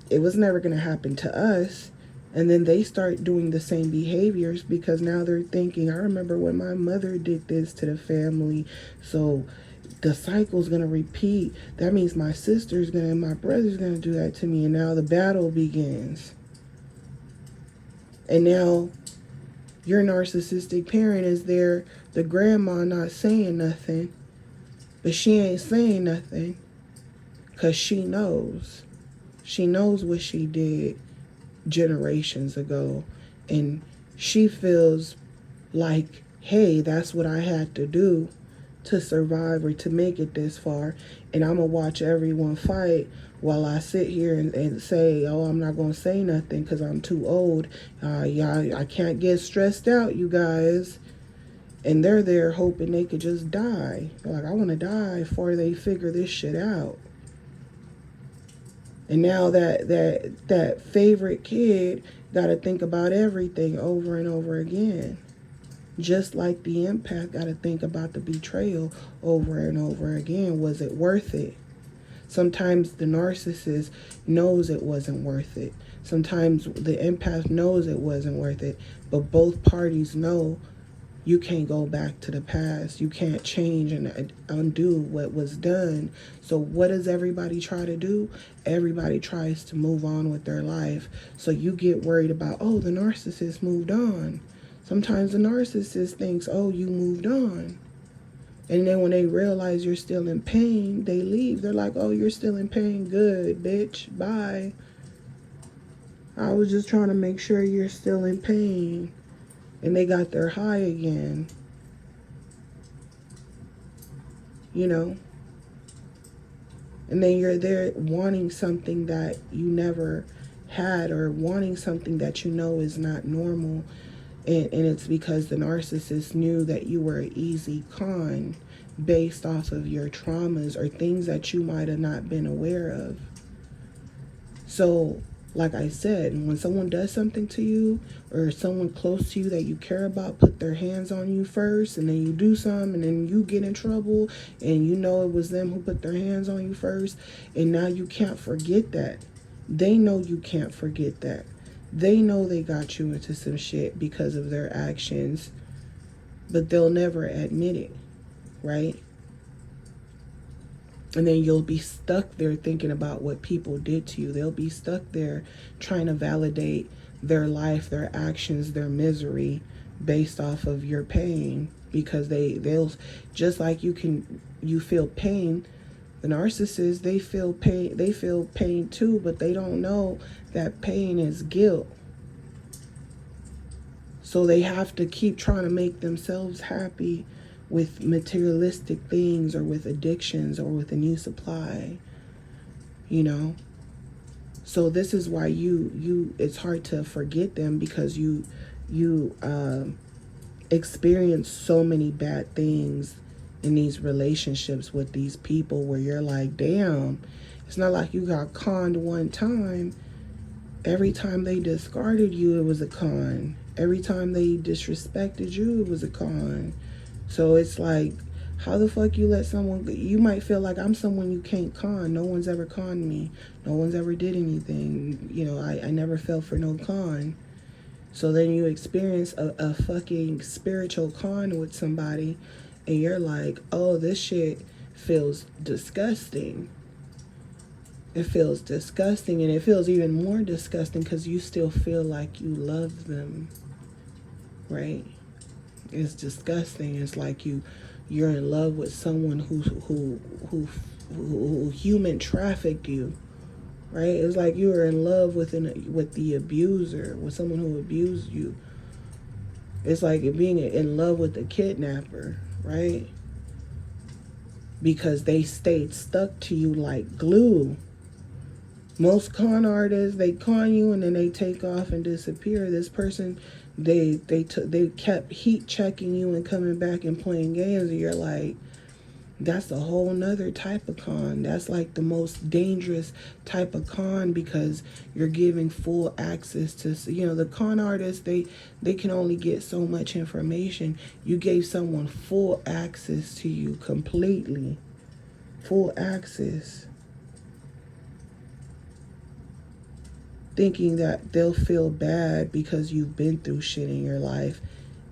it was never going to happen to us. And then they start doing the same behaviors because now they're thinking, I remember when my mother did this to the family, so the cycle's going to repeat. That means my sister's going to, my brother's going to do that to me. And now the battle begins. And now your narcissistic parent is there, the grandma not saying nothing, but she ain't saying nothing because she knows. She knows what she did generations ago, and she feels like, hey, that's what I had to do to survive or to make it this far, and I'm gonna watch everyone fight while I sit here and say, oh, I'm not gonna say nothing because I'm too old. I can't get stressed out, you guys. And they're there hoping they could just die. They're like, I want to die before they figure this shit out. And now that favorite kid got to think about everything over and over again. Just like the empath got to think about the betrayal over and over again. Was it worth it? Sometimes the narcissist knows it wasn't worth it. Sometimes the empath knows it wasn't worth it, but both parties know you can't go back to the past. You can't change and undo what was done. So what does everybody try to do? Everybody tries to move on with their life. So you get worried about, oh, the narcissist moved on. Sometimes the narcissist thinks, oh, you moved on. And then when they realize you're still in pain, they leave. They're like, oh, you're still in pain. Good, bitch. Bye. I was just trying to make sure you're still in pain. And they got their high again. You know? And then you're there wanting something that you never had, or wanting something that you know is not normal. And it's because the narcissist knew that you were an easy con based off of your traumas or things that you might have not been aware of. So, like I said, when someone does something to you, or someone close to you that you care about put their hands on you first, and then you do something, and then you get in trouble, and you know it was them who put their hands on you first, and now you can't forget that. They know you can't forget that. They know they got you into some shit because of their actions, but they'll never admit it, right? And then you'll be stuck there thinking about what people did to you. They'll be stuck there trying to validate their life, their actions, their misery based off of your pain, because they'll just like you feel pain. The narcissists, they feel pain too, but they don't know that pain is guilt. So they have to keep trying to make themselves happy with materialistic things, or with addictions, or with a new supply, you know. So this is why it's hard to forget them, because you experience so many bad things in these relationships with these people, where you're like, damn, it's not like you got conned one time. Every time they discarded you, it was a con. Every time they disrespected you, it was a con. So it's like, how the fuck you let someone, you might feel like I'm someone you can't con. No one's ever conned me. No one's ever did anything. You know, I never fell for no con. So then you experience a fucking spiritual con with somebody, and you're like, oh, this shit feels disgusting. It feels disgusting, and it feels even more disgusting because you still feel like you love them, right? It's disgusting. It's like you're in love with someone who human trafficked you, right? It's like you were in love with the abuser, with someone who abused you. It's like being in love with the kidnapper, right? Because they stayed stuck to you like glue. Most con artists, they con you and then they take off and disappear. This person, they kept heat checking you and coming back and playing games, and you're like, that's a whole nother type of con. That's like the most dangerous type of con, because you're giving full access to, you know, the con artists, they can only get so much information. You gave someone full access to you completely. Full access. Thinking that they'll feel bad because you've been through shit in your life,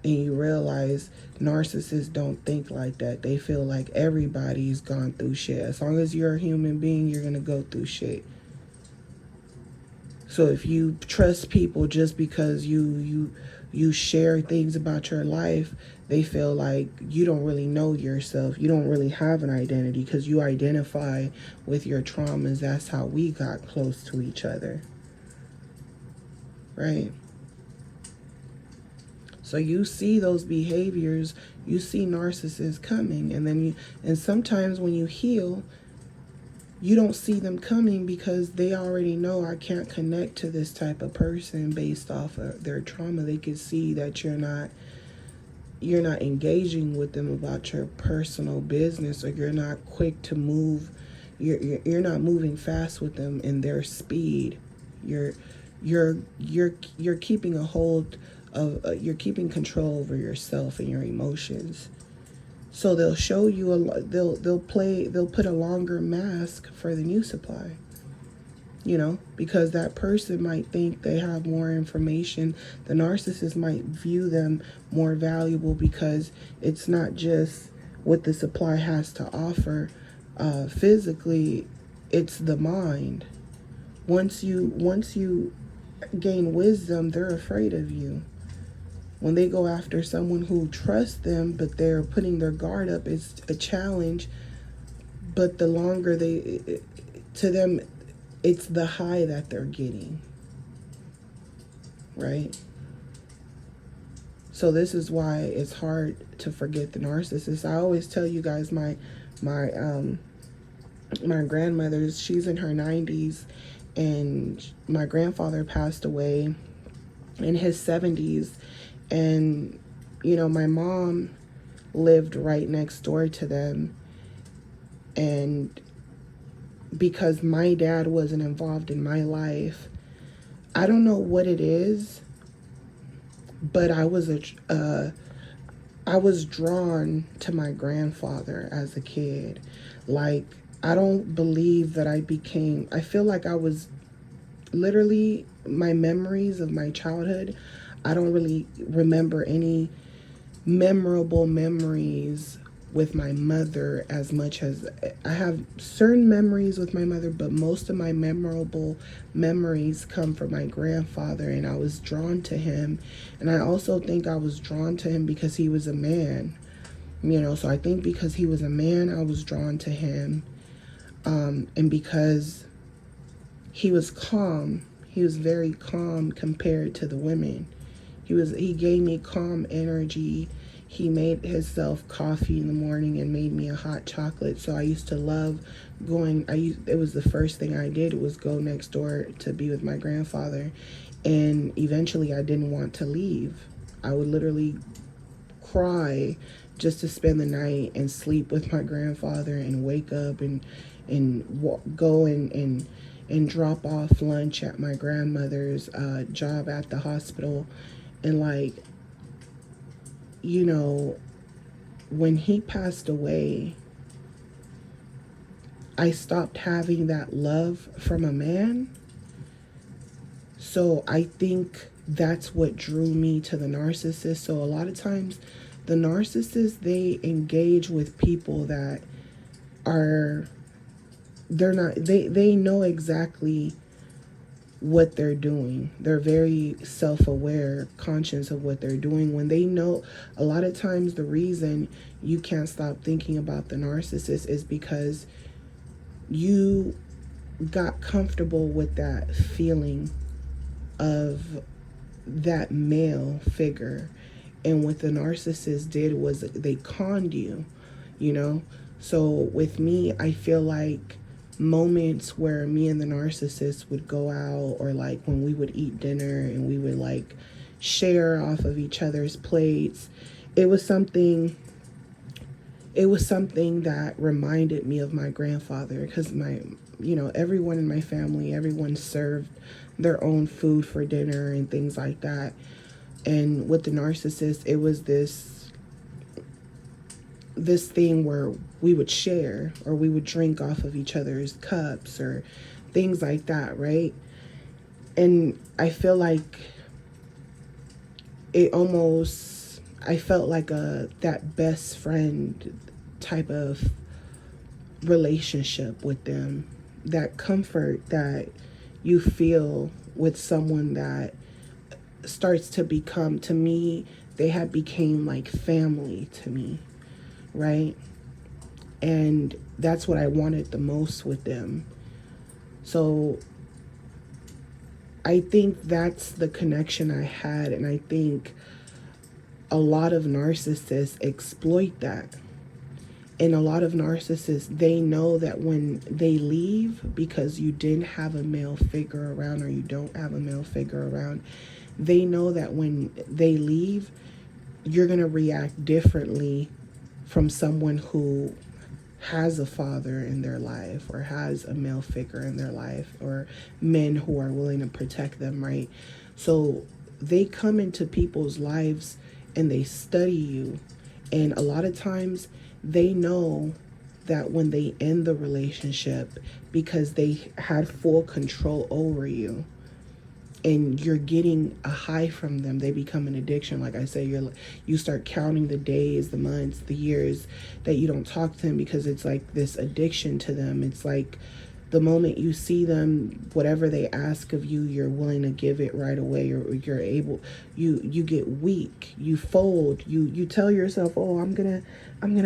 and you realize narcissists don't think like that. They feel like everybody's gone through shit. As long as you're a human being, you're gonna go through shit. So if you trust people just because you share things about your life, they feel like you don't really know yourself. You don't really have an identity because you identify with your traumas. That's how we got close to each other. Right? So you see those behaviors, you see narcissists coming, and sometimes when you heal, you don't see them coming because they already know, I can't connect to this type of person based off of their trauma. They can see that you're not engaging with them about your personal business, or you're not quick to move. You're not moving fast with them in their speed. You're keeping a hold of you're keeping control over yourself and your emotions. So they'll show you they'll put a longer mask for the new supply. Because that person might think they have more information. The narcissist might view them more valuable because it's not just what the supply has to offer physically, it's the mind. Once you gain wisdom, they're afraid of you. When they go after someone who trusts them, but they're putting their guard up, it's a challenge. But the longer to them, it's the high that they're getting, right? So this is why it's hard to forget the narcissist. I always tell you guys, my grandmother, she's in her 90s, and my grandfather passed away in his 70s, and my mom lived right next door to them, and because my dad wasn't involved in my life, I don't know what it is, but I was drawn to my grandfather as a kid. Like, I don't believe that I feel like I was literally, my memories of my childhood, I don't really remember any memorable memories with my mother as much as I have certain memories with my mother, but most of my memorable memories come from my grandfather, and I was drawn to him. And I also think I was drawn to him because he was a man, so I think because he was a man, I was drawn to him. And because he was calm, he was very calm compared to the women. He gave me calm energy. He made himself coffee in the morning and made me a hot chocolate. So I used to love it was the first thing I did was go next door to be with my grandfather. And eventually I didn't want to leave. I would literally cry just to spend the night and sleep with my grandfather and wake up and go and drop off lunch at my grandmother's job at the hospital. And when he passed away, I stopped having that love from a man. So I think that's what drew me to the narcissist. So a lot of times the narcissists, they engage with people that they know exactly what they're doing. They're very self-aware, conscious of what they're doing. When they know, a lot of times the reason you can't stop thinking about the narcissist is because you got comfortable with that feeling of that male figure. And what the narcissist did was they conned you, So with me, I feel like moments where me and the narcissist would go out, or like when we would eat dinner and we would share off of each other's plates, it was something that reminded me of my grandfather, because everyone in my family, everyone served their own food for dinner and things like that. And with the narcissist, it was this thing where we would share, or we would drink off of each other's cups or things like that, right? And I feel like I felt like that best friend type of relationship with them, that comfort that you feel with someone that starts to become, to me, they had became like family to me, right? And that's what I wanted the most with them. So I think that's the connection I had, and I think a lot of narcissists exploit that. And a lot of narcissists, they know that when they leave, because you didn't have a male figure around, or you don't have a male figure around, they know that when they leave, you're going to react differently from someone who has a father in their life, or has a male figure in their life, or men who are willing to protect them, right? So they come into people's lives and they study you. And a lot of times they know that when they end the relationship, because they had full control over you and you're getting a high from them, they become an addiction. Like I say, you start counting the days, the months, the years that you don't talk to them, because it's like this addiction to them. It's like the moment you see them, whatever they ask of you, you're willing to give it right away. You're able, you get weak, you fold, you tell yourself, oh, I'm gonna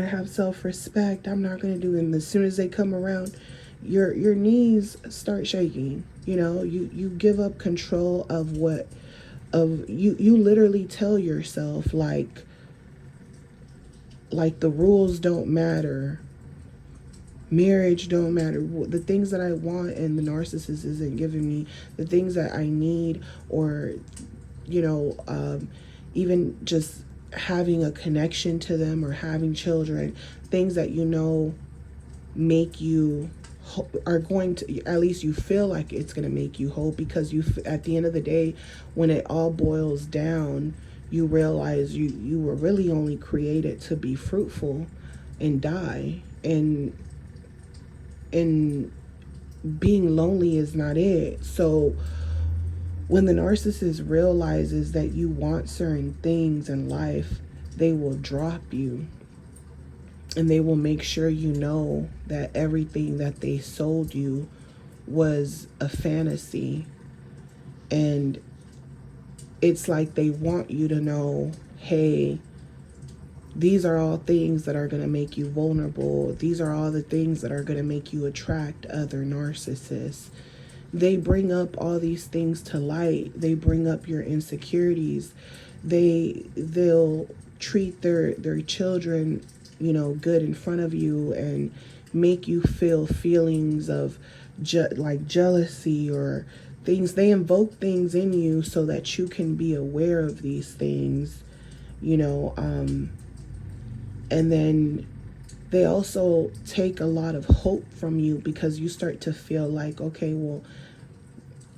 have self-respect, I'm not gonna do it. And as soon as they come around, your knees start shaking. You give up control of you literally tell yourself, like the rules don't matter, marriage don't matter, the things that I want and the narcissist isn't giving me, the things that I need, or even just having a connection to them or having children, things that make you are going to, at least you feel like it's going to make you whole, because at the end of the day, when it all boils down, you realize you were really only created to be fruitful and die, and being lonely is not it. So when the narcissist realizes that you want certain things in life, they will drop you. And they will make sure that everything that they sold you was a fantasy. And it's like they want you to know, hey, these are all things that are going to make you vulnerable. These are all the things that are going to make you attract other narcissists. They bring up all these things to light. They bring up your insecurities. They'll treat their children good in front of you, and make you feel feelings of like jealousy or things. They invoke things in you so that you can be aware of these things, and then they also take a lot of hope from you, because you start to feel like, okay, well,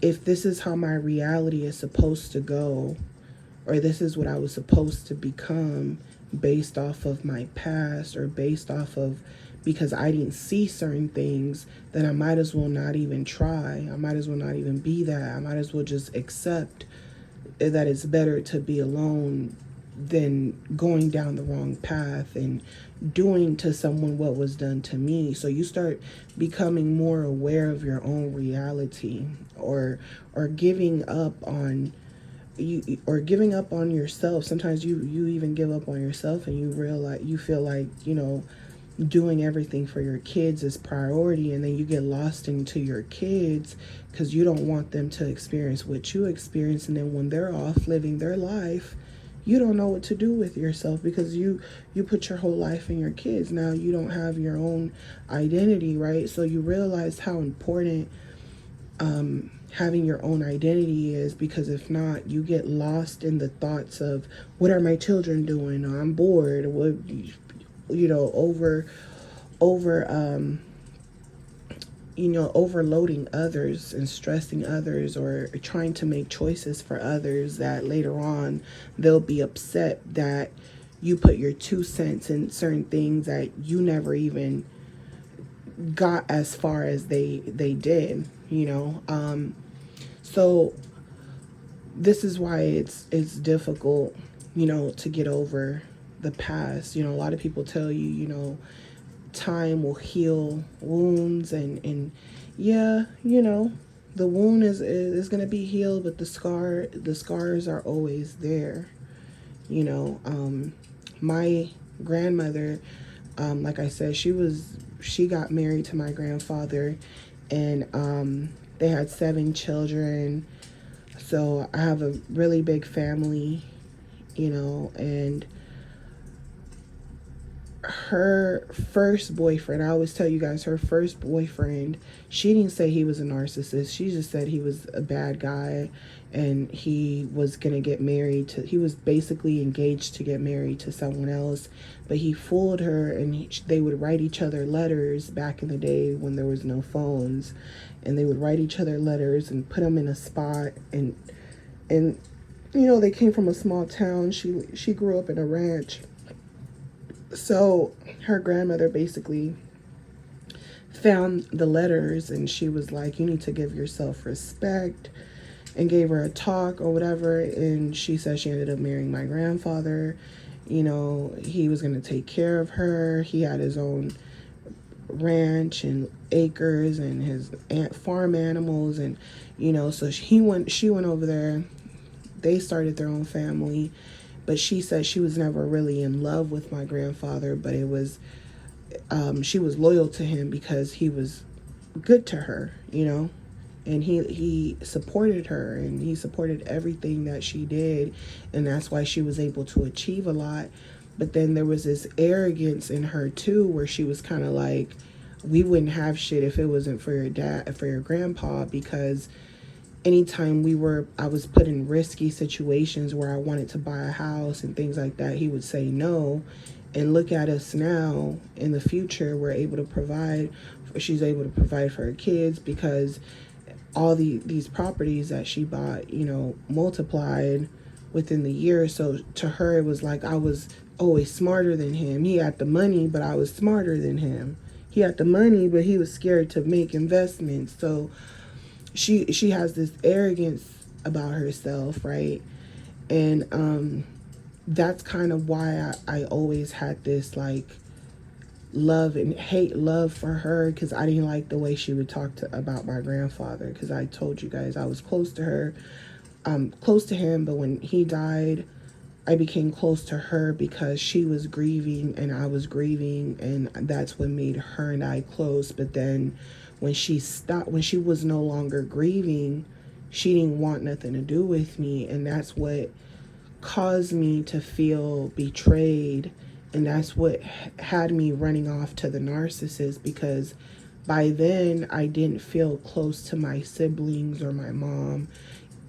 if this is how my reality is supposed to go, or this is what I was supposed to become based off of my past, or based off of, because I didn't see certain things, then I might as well not even try. I might as well not even be that. I might as well just accept that it's better to be alone than going down the wrong path and doing to someone what was done to me. So you start becoming more aware of your own reality, or giving up on yourself. Sometimes you even give up on yourself, and you feel like doing everything for your kids is priority, and then you get lost into your kids because you don't want them to experience what you experience. And then when they're off living their life, you don't know what to do with yourself, because you put your whole life in your kids. Now you don't have your own identity, right? So you realize how important having your own identity is, because if not, you get lost in the thoughts of, what are my children doing? Or I'm bored. What, overloading others and stressing others, or trying to make choices for others that later on they'll be upset that you put your 2 cents in certain things that you never even got as far as they did, so this is why it's difficult, to get over the past. A lot of people tell you, time will heal wounds, and yeah, the wound is going to be healed, but the scars are always there. My grandmother, like I said, she got married to my grandfather, and they had 7 children. So I have a really big family, and her first boyfriend, I always tell you guys, her first boyfriend, she didn't say he was a narcissist. She just said he was a bad guy, and he was going to get married to, he was basically engaged to get married to someone else, but he fooled her, and they would write each other letters back in the day when there was no phones, and they would write each other letters and put them in a spot, and You know, they came from a small town. She grew up in a ranch. So her grandmother basically found the letters, and she was like, you need to give yourself respect, and gave her a talk or whatever. And she said she ended up marrying my grandfather. You know, he was going to take care of her. He had his own ranch and acres and his farm animals, and you know, so she went over there. They started their own family, but she said she was never really in love with my grandfather, but it was she was loyal to him because he was good to her, you know, and he supported her, and he supported everything that she did, and that's why she was able to achieve a lot. But then there was this arrogance in her too, where she was kind of like, we wouldn't have shit if it wasn't for your dad, for your grandpa, because anytime I was put in risky situations where I wanted to buy a house and things like that, he would say no. And look at us now. In the future, we're able to provide. She's able to provide for her kids because all these properties that she bought, you know, multiplied within the year. So to her, it was like I was always smarter than him. He had the money, but I was smarter than him. He had the money, but he was scared to make investments. So she has this arrogance about herself, right? And that's kind of why I always had this like love for her, because I didn't like the way she would talk about my grandfather, because I told you guys I was close to her, close to him, but when he died, I became close to her because she was grieving and I was grieving, and that's what made her and I close. But then when she was no longer grieving, she didn't want nothing to do with me, and that's what caused me to feel betrayed, and that's what had me running off to the narcissist, because by then I didn't feel close to my siblings or my mom,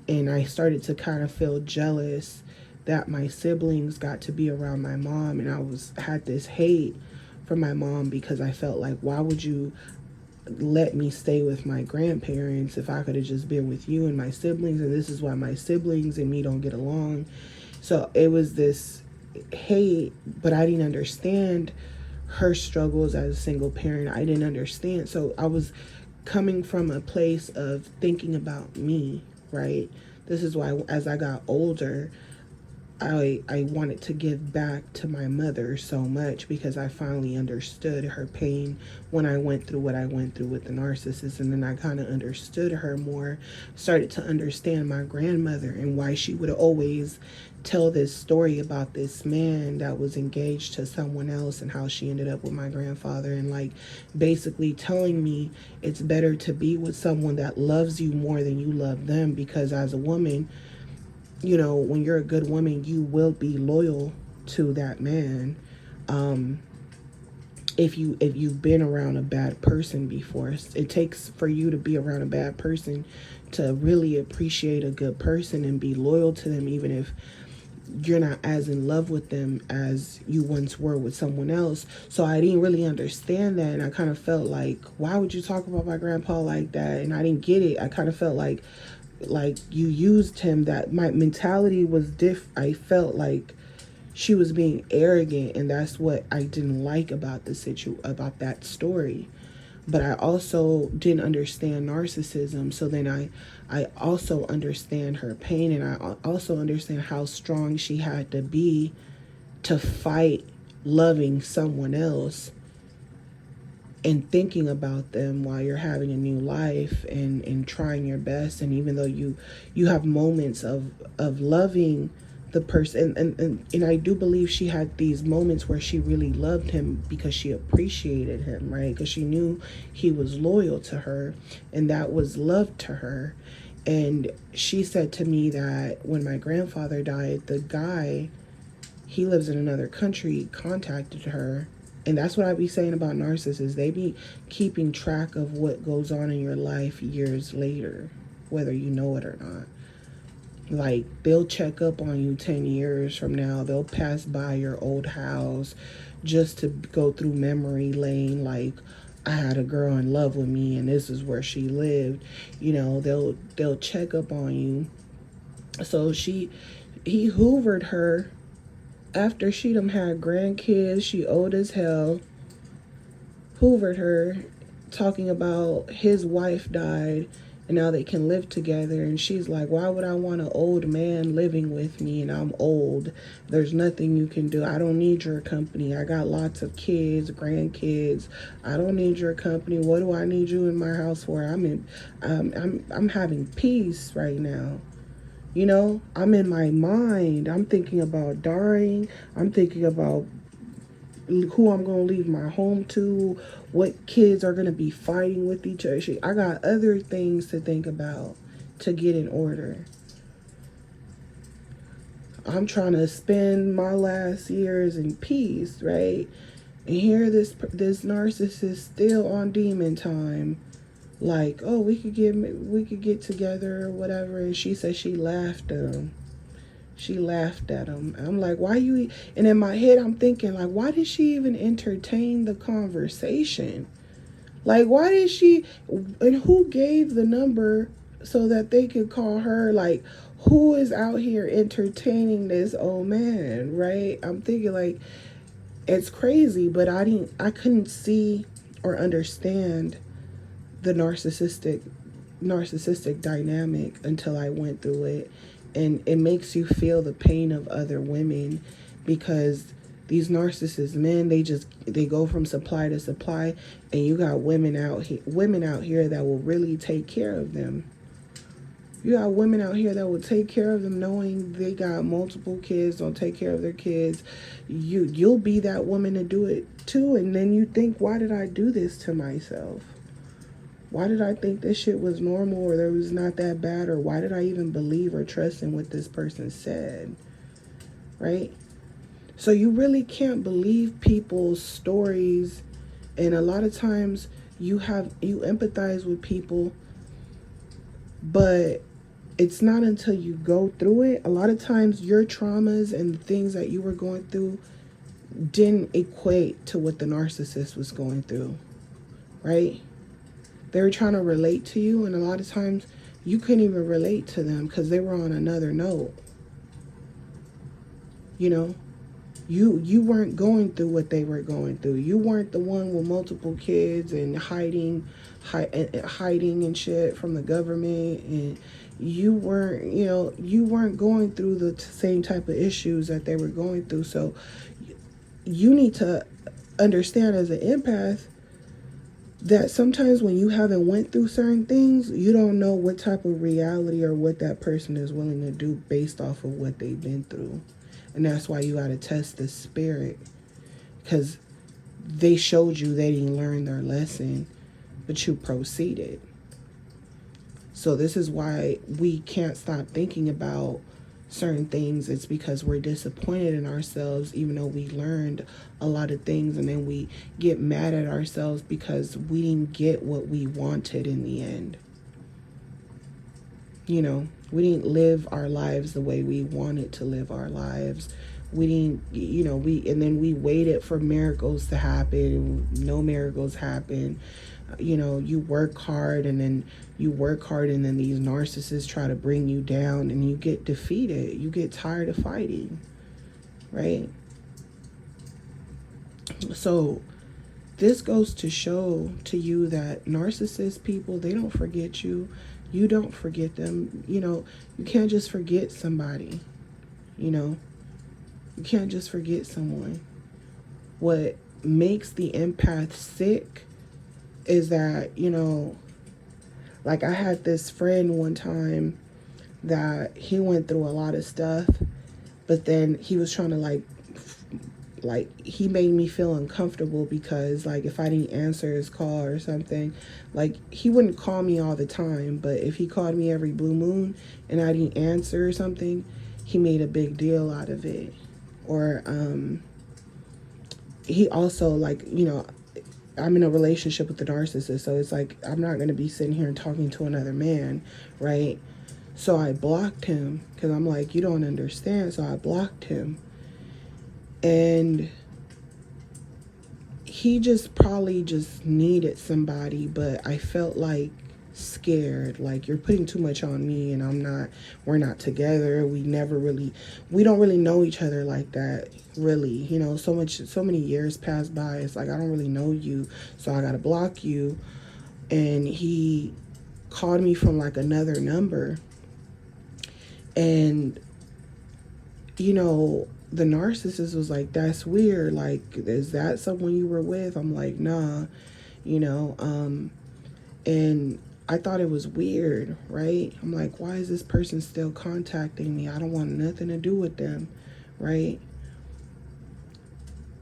and I started to kind of feel jealous that my siblings got to be around my mom, and had this hate for my mom, because I felt like, why would you let me stay with my grandparents if I could have just been with you and my siblings, and this is why my siblings and me don't get along. So it was this hate, but I didn't understand her struggles as a single parent. I didn't understand. So I was coming from a place of thinking about me, right? This is why as I got older, I wanted to give back to my mother so much, because I finally understood her pain when I went through what I went through with the narcissist. And then I kind of understood her more, started to understand my grandmother and why she would always tell this story about this man that was engaged to someone else, and how she ended up with my grandfather, and like basically telling me it's better to be with someone that loves you more than you love them, because as a woman, you know, when you're a good woman, you will be loyal to that man. If you've been around a bad person before, it takes for you to be around a bad person to really appreciate a good person and be loyal to them, even if you're not as in love with them as you once were with someone else. So I didn't really understand that, and I kind of felt like, why would you talk about my grandpa like that? And I didn't get it. I kind of felt like you used him. That my mentality was I felt like she was being arrogant, and that's what I didn't like about about that story. But I also didn't understand narcissism, so then I also understand her pain, and I also understand how strong she had to be to fight loving someone else and thinking about them while you're having a new life, and trying your best. And even though you have moments of loving the person, and I do believe she had these moments where she really loved him because she appreciated him, right? Because she knew he was loyal to her, and that was love to her. And she said to me that when my grandfather died, the guy, he lives in another country, contacted her. And that's what I be saying about narcissists. They be keeping track of what goes on in your life years later, whether you know it or not. Like, they'll check up on you 10 years from now. They'll pass by your old house just to go through memory lane. Like, I had a girl in love with me and this is where she lived. You know, they'll check up on you. So she He hoovered her after she done had grandkids. She old as hell. Hoovered her, talking about his wife died and now they can live together. And she's like, why would I want an old man living with me and I'm old? There's nothing you can do. I don't need your company. I got lots of kids, grandkids. I don't need your company. What do I need you in my house for? I'm having peace right now. You know, I'm in my mind. I'm thinking about dying. I'm thinking about who I'm going to leave my home to, what kids are going to be fighting with each other. I got other things to think about to get in order. I'm trying to spend my last years in peace, right? And here this narcissist still on demon time. Like, oh, we could get together or whatever. And she said she laughed at him. She laughed at him. I'm like, why you? And in my head, I'm thinking, like, why did she even entertain the conversation? Like, why did she? And who gave the number so that they could call her? Like, who is out here entertaining this old man, right? I'm thinking, like, it's crazy, but I couldn't see or understand the narcissistic dynamic until I went through it. And it makes you feel the pain of other women, because these narcissist men, they go from supply to supply, and you got women out here that will really take care of them. You got women out here that will take care of them, knowing they got multiple kids, don't take care of their kids. You'll be that woman to do it too, and then you think, why did I do this to myself? Why did I think this shit was normal, or there was not that bad, or why did I even believe or trust in what this person said, right? So you really can't believe people's stories, and a lot of times you empathize with people, but it's not until you go through it. A lot of times your traumas and the things that you were going through didn't equate to what the narcissist was going through, right? They were trying to relate to you, and a lot of times you couldn't even relate to them because they were on another note. You know, you weren't going through what they were going through. You weren't the one with multiple kids and hiding and shit from the government, and you weren't going through the same type of issues that they were going through. So you need to understand, as an empath, that sometimes when you haven't went through certain things, you don't know what type of reality or what that person is willing to do based off of what they've been through. And that's why you got to test the spirit, because they showed you they didn't learn their lesson, but you proceeded. So this is why we can't stop thinking about certain things. It's because we're disappointed in ourselves, even though we learned a lot of things, and then we get mad at ourselves because we didn't get what we wanted in the end. You know, we didn't live our lives the way we wanted to live our lives. We didn't, and then we waited for miracles to happen. No miracles happen. You work hard, and then these narcissists try to bring you down, and you get defeated. You get tired of fighting, right? So this goes to show to you that narcissist people, they don't forget you. You don't forget them. You can't just forget somebody. You can't just forget someone. What makes the empath sick is that, like I had this friend one time that he went through a lot of stuff, but then he was trying to he made me feel uncomfortable because, like, if I didn't answer his call or something, like, he wouldn't call me all the time, but if he called me every blue moon and I didn't answer or something, he made a big deal out of it. Or he also, I'm in a relationship with the narcissist, so it's like I'm not going to be sitting here and talking to another man, right? So I blocked him because I'm like, you don't understand. So I blocked him. And he just probably just needed somebody, but I felt like scared, like you're putting too much on me, and we're not together. We don't really know each other like that, really. So many years pass by. It's like, I don't really know you, so I gotta block you. And he called me from like another number, and the narcissist was like, that's weird, like, is that someone you were with? I'm like, nah. And I thought it was weird, right? I'm like, why is this person still contacting me? I don't want nothing to do with them, right?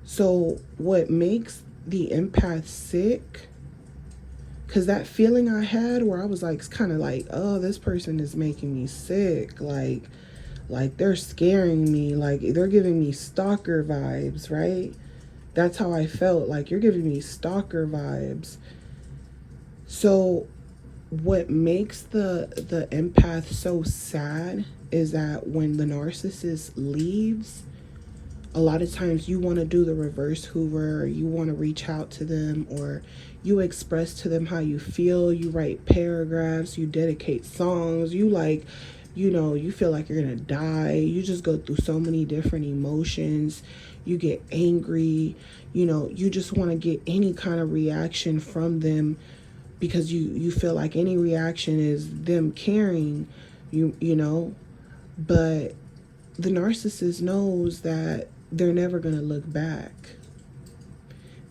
So what makes the empath sick, because that feeling I had where I was like, kind of like, oh, this person is making me sick, like they're scaring me, like they're giving me stalker vibes, right? That's how I felt, like, you're giving me stalker vibes. So what makes the empath so sad is that when the narcissist leaves, a lot of times you want to do the reverse Hoover, or you want to reach out to them, or you express to them how you feel. You write paragraphs, you dedicate songs, you feel like you're gonna die. You just go through so many different emotions. You get angry, you just want to get any kind of reaction from them, because you feel like any reaction is them caring, but the narcissist knows that they're never going to look back.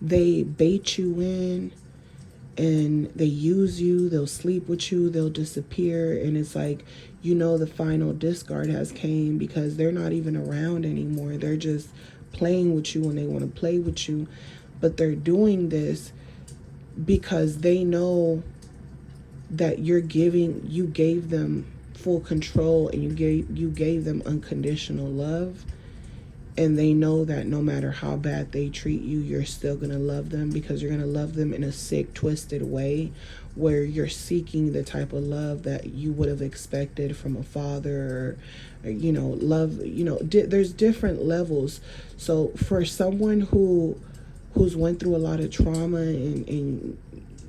They bait you in, and they use you, they'll sleep with you, they'll disappear, and it's like, the final discard has came, because they're not even around anymore. They're just playing with you when they want to play with you, but they're doing this because they know that you gave them full control, and you gave them unconditional love, and they know that no matter how bad they treat you, you're still going to love them, because you're going to love them in a sick, twisted way, where you're seeking the type of love that you would have expected from a father, or love. There's different levels. So for someone who's went through a lot of trauma, and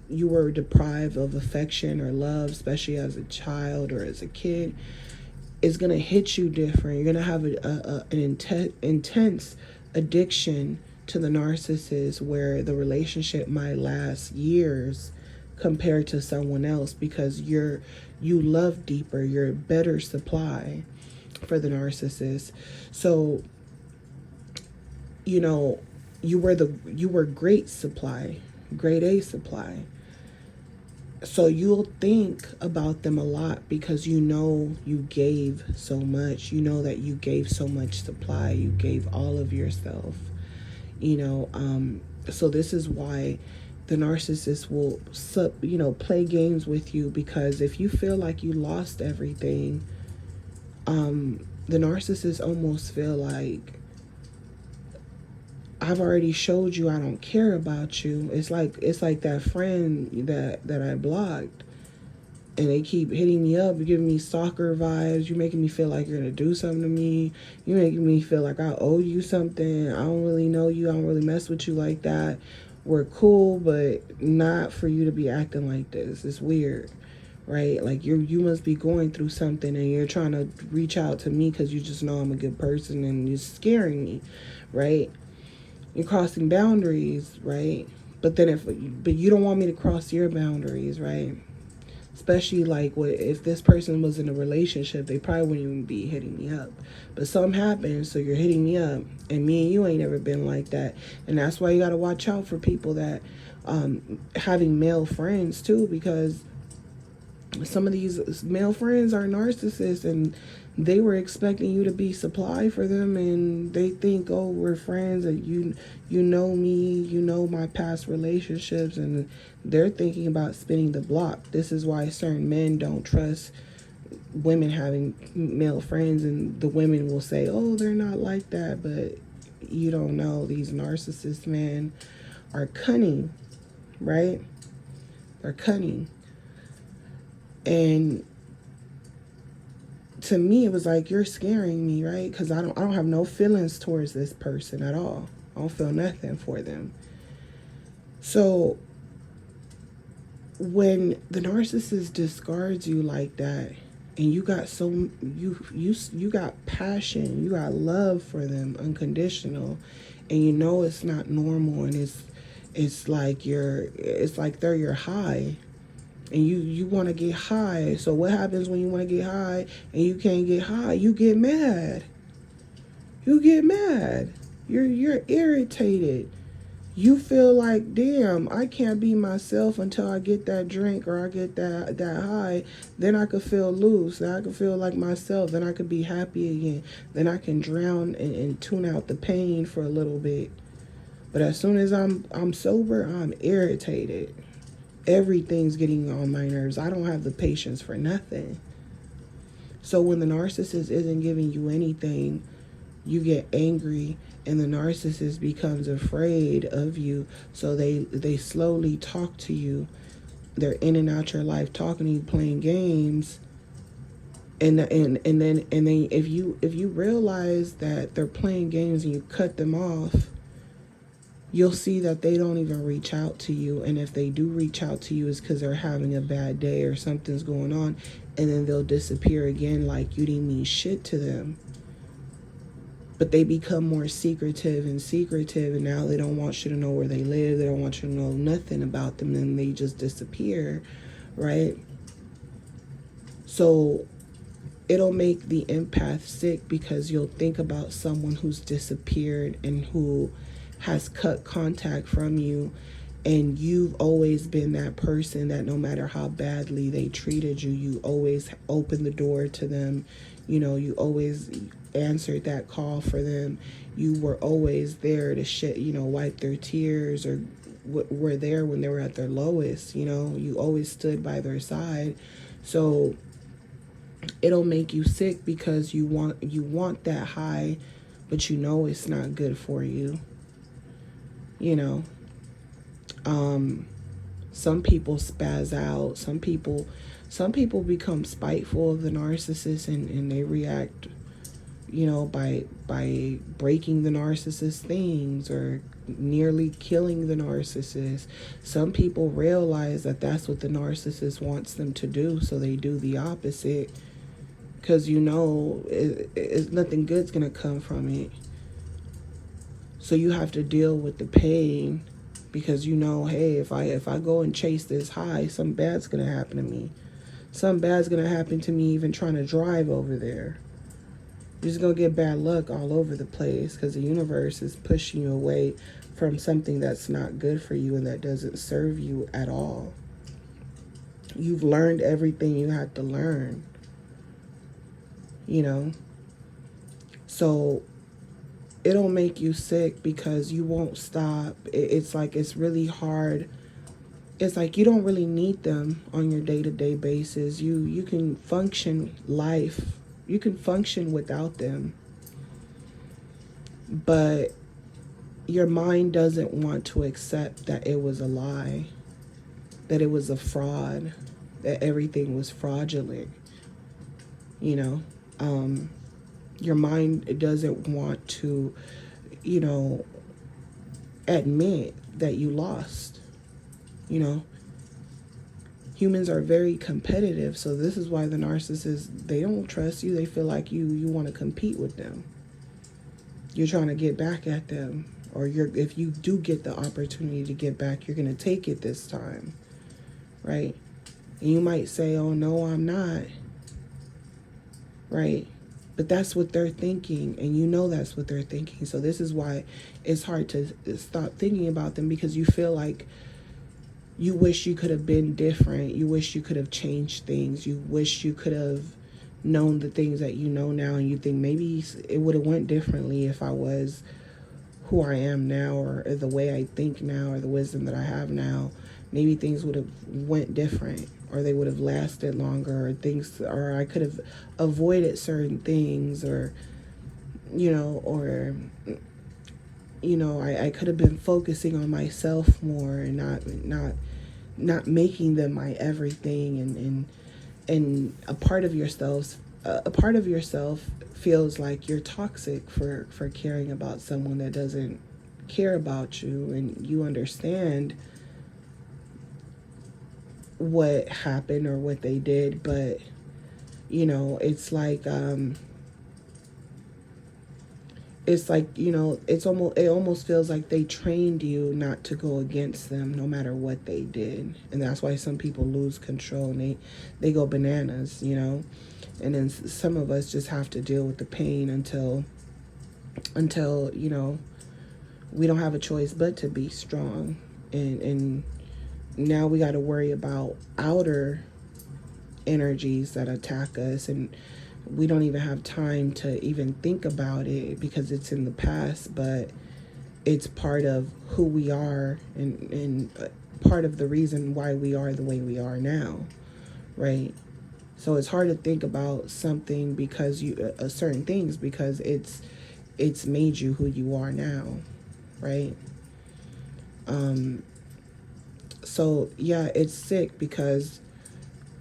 you were deprived of affection or love, especially as a child or as a kid, it's going to hit you different. You're going to have an intense addiction to the narcissist, where the relationship might last years compared to someone else, because you love deeper, you're a better supply for the narcissist. So you were great supply, grade A supply. So you'll think about them a lot, because you gave so much. You know that you gave so much supply. You gave all of yourself. So this is why the narcissist will play games with you, because if you feel like you lost everything, the narcissist almost feel like, I've already showed you I don't care about you. It's like that friend that I blocked, and they keep hitting me up, giving me stalker vibes. You're making me feel like you're gonna do something to me. You're making me feel like I owe you something. I don't really know you. I don't really mess with you like that. We're cool, but not for you to be acting like this. It's weird, right? Like you must be going through something, and you're trying to reach out to me because you just know I'm a good person, and you're scaring me, right? You're crossing boundaries, right? But you don't want me to cross your boundaries, right? Especially like if this person was in a relationship, they probably wouldn't even be hitting me up. But something happened, so you're hitting me up, and me and you ain't never been like that. And that's why you got to watch out for people that having male friends too, because some of these male friends are narcissists, and they were expecting you to be supply for them, and they think, oh, we're friends, and you know me, you know my past relationships, and they're thinking about spinning the block. This is why certain men don't trust women having male friends, and the women will say, oh, they're not like that, but you don't know. These narcissist men are cunning, right? They're cunning. And to me, it was like, you're scaring me, right? Because I don't have no feelings towards this person at all. I don't feel nothing for them. So when the narcissist discards you like that, and you got you got passion, you got love for them, unconditional, and you know it's not normal, and it's like they're your high, and you want to get high. So what happens when you want to get high and you can't get high? You get mad. You get mad. You're irritated. You feel like, damn, I can't be myself until I get that drink or I get that high. Then I could feel loose. Then I could feel like myself. Then I could be happy again. Then I can drown and tune out the pain for a little bit. But as soon as I'm sober, I'm irritated. Everything's getting on my nerves. I don't have the patience for nothing. So when the narcissist isn't giving you anything, you get angry, and the narcissist becomes afraid of you. So they slowly talk to you. They're in and out your life, talking to you, playing games. And then if you realize that they're playing games and you cut them off, you'll see that they don't even reach out to you. And if they do reach out to you, it's because they're having a bad day or something's going on. And then they'll disappear again like you didn't mean shit to them. But they become more secretive, and now they don't want you to know where they live. They don't want you to know nothing about them, and they just disappear, right? So it'll make the empath sick, because you'll think about someone who's disappeared and who has cut contact from you, and you've always been that person that no matter how badly they treated you, you always opened the door to them. You know, you always answered that call for them. You were always there to wipe their tears, or were there when they were at their lowest. You know, you always stood by their side. So it'll make you sick, because you want that high, but you know it's not good for you. You know, some people spaz out. Some people become spiteful of the narcissist, and they react, by breaking the narcissist things or nearly killing the narcissist. Some people realize that that's what the narcissist wants them to do, so they do the opposite, because it's nothing good's gonna come from it. So you have to deal with the pain, because hey, if I go and chase this high, something bad's gonna happen to me. Something bad's gonna happen to me even trying to drive over there. You're just gonna get bad luck all over the place, because the universe is pushing you away from something that's not good for you and that doesn't serve you at all. You've learned everything you had to learn. So it'll make you sick, because you won't stop. It's like it's really hard. It's like you don't really need them on your day-to-day basis. You can function life. You can function without them. But your mind doesn't want to accept that it was a lie, that it was a fraud, that everything was fraudulent. Your mind doesn't want to, admit that you lost. Humans are very competitive, so this is why the narcissists, they don't trust you. They feel like you want to compete with them. You're trying to get back at them, or if you do get the opportunity to get back, you're going to take it this time, right? And you might say, oh no, I'm not, right? But that's what they're thinking, and that's what they're thinking. So this is why it's hard to stop thinking about them, because you feel like you wish you could have been different. You wish you could have changed things. You wish you could have known the things that you know now, and you think maybe it would have went differently if I was who I am now, or the way I think now, or the wisdom that I have now. Maybe things would have went different, or they would have lasted longer, or I could have avoided certain things, or I could have been focusing on myself more, and not making them my everything. And a part of yourself feels like you're toxic for caring about someone that doesn't care about you, and you understand what happened or what they did, but you know, it's like, you know, it almost feels like they trained you not to go against them no matter what they did. And that's why some people lose control and they go bananas, you know. And then some of us just have to deal with the pain until you know, we don't have a choice but to be strong. And now we got to worry about outer energies that attack us, and we don't even have time to even think about it because it's in the past, but it's part of who we are, and part of the reason why we are the way we are now, right? So it's hard to think about something because you certain things because it's made you who you are now, right? So yeah, it's sick because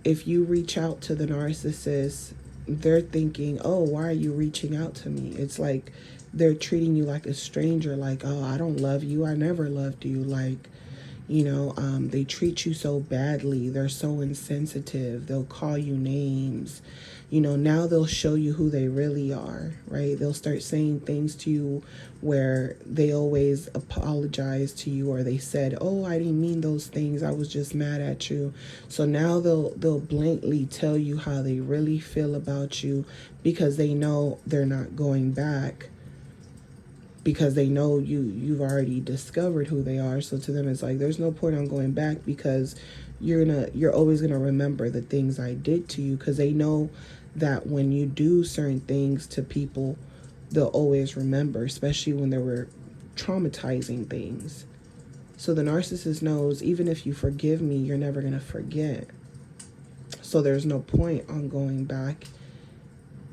if you reach out to the narcissist, they're thinking, oh, why are you reaching out to me? It's like they're treating you like a stranger, like, oh, I don't love you, I never loved you. Like, you know, they treat you so badly, they're so insensitive, they'll call you names. You know, now they'll show you who they really are, right? They'll start saying things to you where they always apologize to you, or they said, oh, I didn't mean those things, I was just mad at you. So now they'll blatantly tell you how they really feel about you because they know they're not going back, because they know you've already discovered who they are. So to them it's like, there's no point on going back because you're always gonna remember the things I did to you, because they know that when you do certain things to people, they'll always remember, especially when there were traumatizing things. So the narcissist knows, even if you forgive me, you're never gonna forget. So there's no point on going back.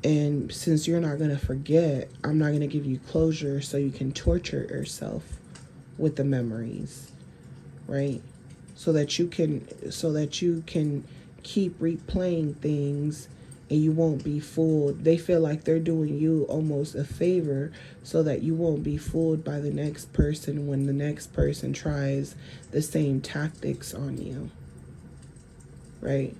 And since you're not going to forget, I'm not going to give you closure so you can torture yourself with the memories, right? So that you can keep replaying things and you won't be fooled. They feel like they're doing you almost a favor so that you won't be fooled by the next person when the next person tries the same tactics on you, right?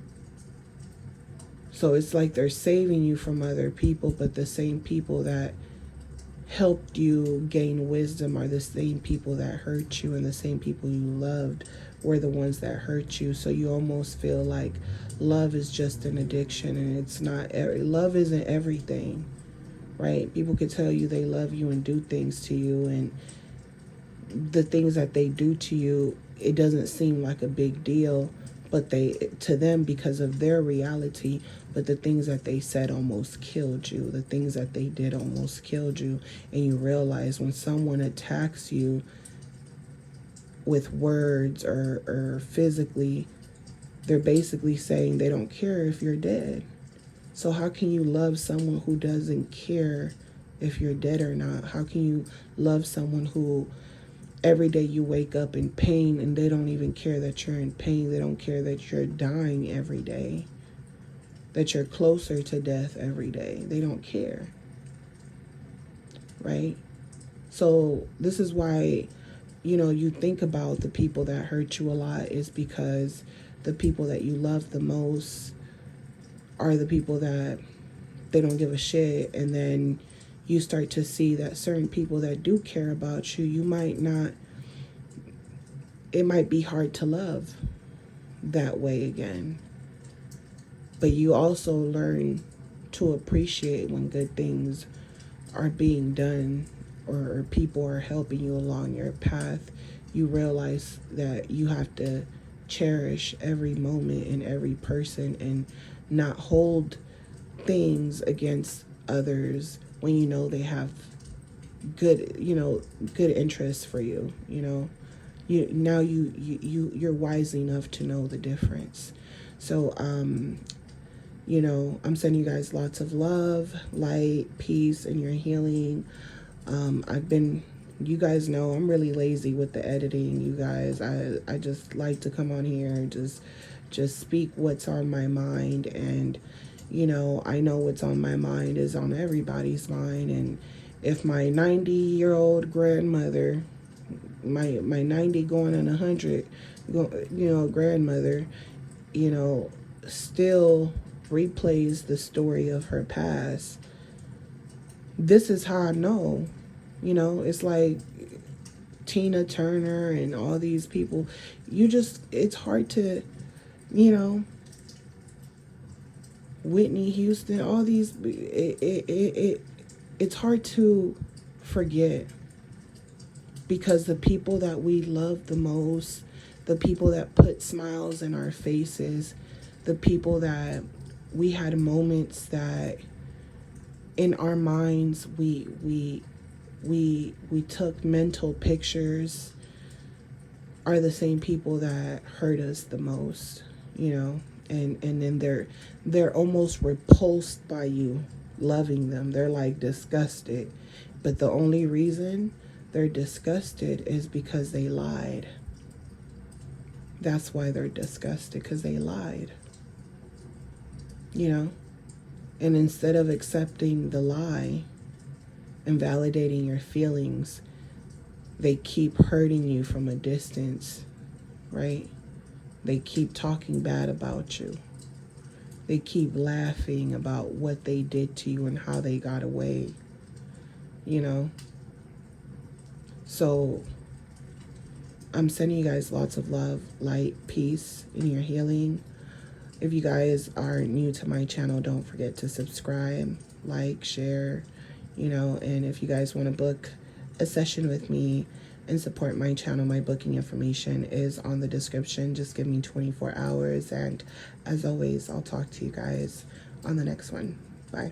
So it's like they're saving you from other people, but the same people that helped you gain wisdom are the same people that hurt you, and the same people you loved were the ones that hurt you. So you almost feel like love is just an addiction, and it's not. Love isn't everything, right? People can tell you they love you and do things to you, and the things that they do to you, it doesn't seem like a big deal, but to them, because of their reality, but the things that they said almost killed you. The things that they did almost killed you. And you realize when someone attacks you with words or physically, they're basically saying they don't care if you're dead. So how can you love someone who doesn't care if you're dead or not? How can you love someone who every day you wake up in pain and they don't even care that you're in pain? They don't care that you're dying every day, that you're closer to death every day. They don't care, right? So this is why, you know, you think about the people that hurt you a lot is because the people that you love the most are the people that they don't give a shit. And then you start to see that certain people that do care about you, you might not, it might be hard to love that way again. But you also learn to appreciate when good things are being done or people are helping you along your path. You realize that you have to cherish every moment and every person and not hold things against others when you know they have good interests for you. You're wise enough to know the difference. So I'm sending you guys lots of love, light, peace, and your healing. You guys know I'm really lazy with the editing, you guys. I just like to come on here and just speak what's on my mind. And, I know what's on my mind is on everybody's mind. And if my 90-year-old grandmother, my 90 going on 100, grandmother, you know, still replays the story of her past. This is how I know. You know, it's like Tina Turner and all these people. It's hard to, you know, Whitney Houston, all these, it's hard to forget, because the people that we love the most, the people that put smiles in our faces, the people that we had moments that in our minds we took mental pictures, are the same people that hurt us the most, you know. And then they're almost repulsed by you loving them. They're like disgusted, but the only reason they're disgusted is because they lied. That's why they're disgusted, because they lied, you know. And instead of accepting the lie and validating your feelings, they keep hurting you from a distance, right? They keep talking bad about you. They keep laughing about what they did to you and how they got away, you know. So I'm sending you guys lots of love, light, peace in your healing. If you guys are new to my channel, don't forget to subscribe, like, share, you know. And if you guys want to book a session with me and support my channel, my booking information is on the description. Just give me 24 hours. And as always, I'll talk to you guys on the next one. Bye.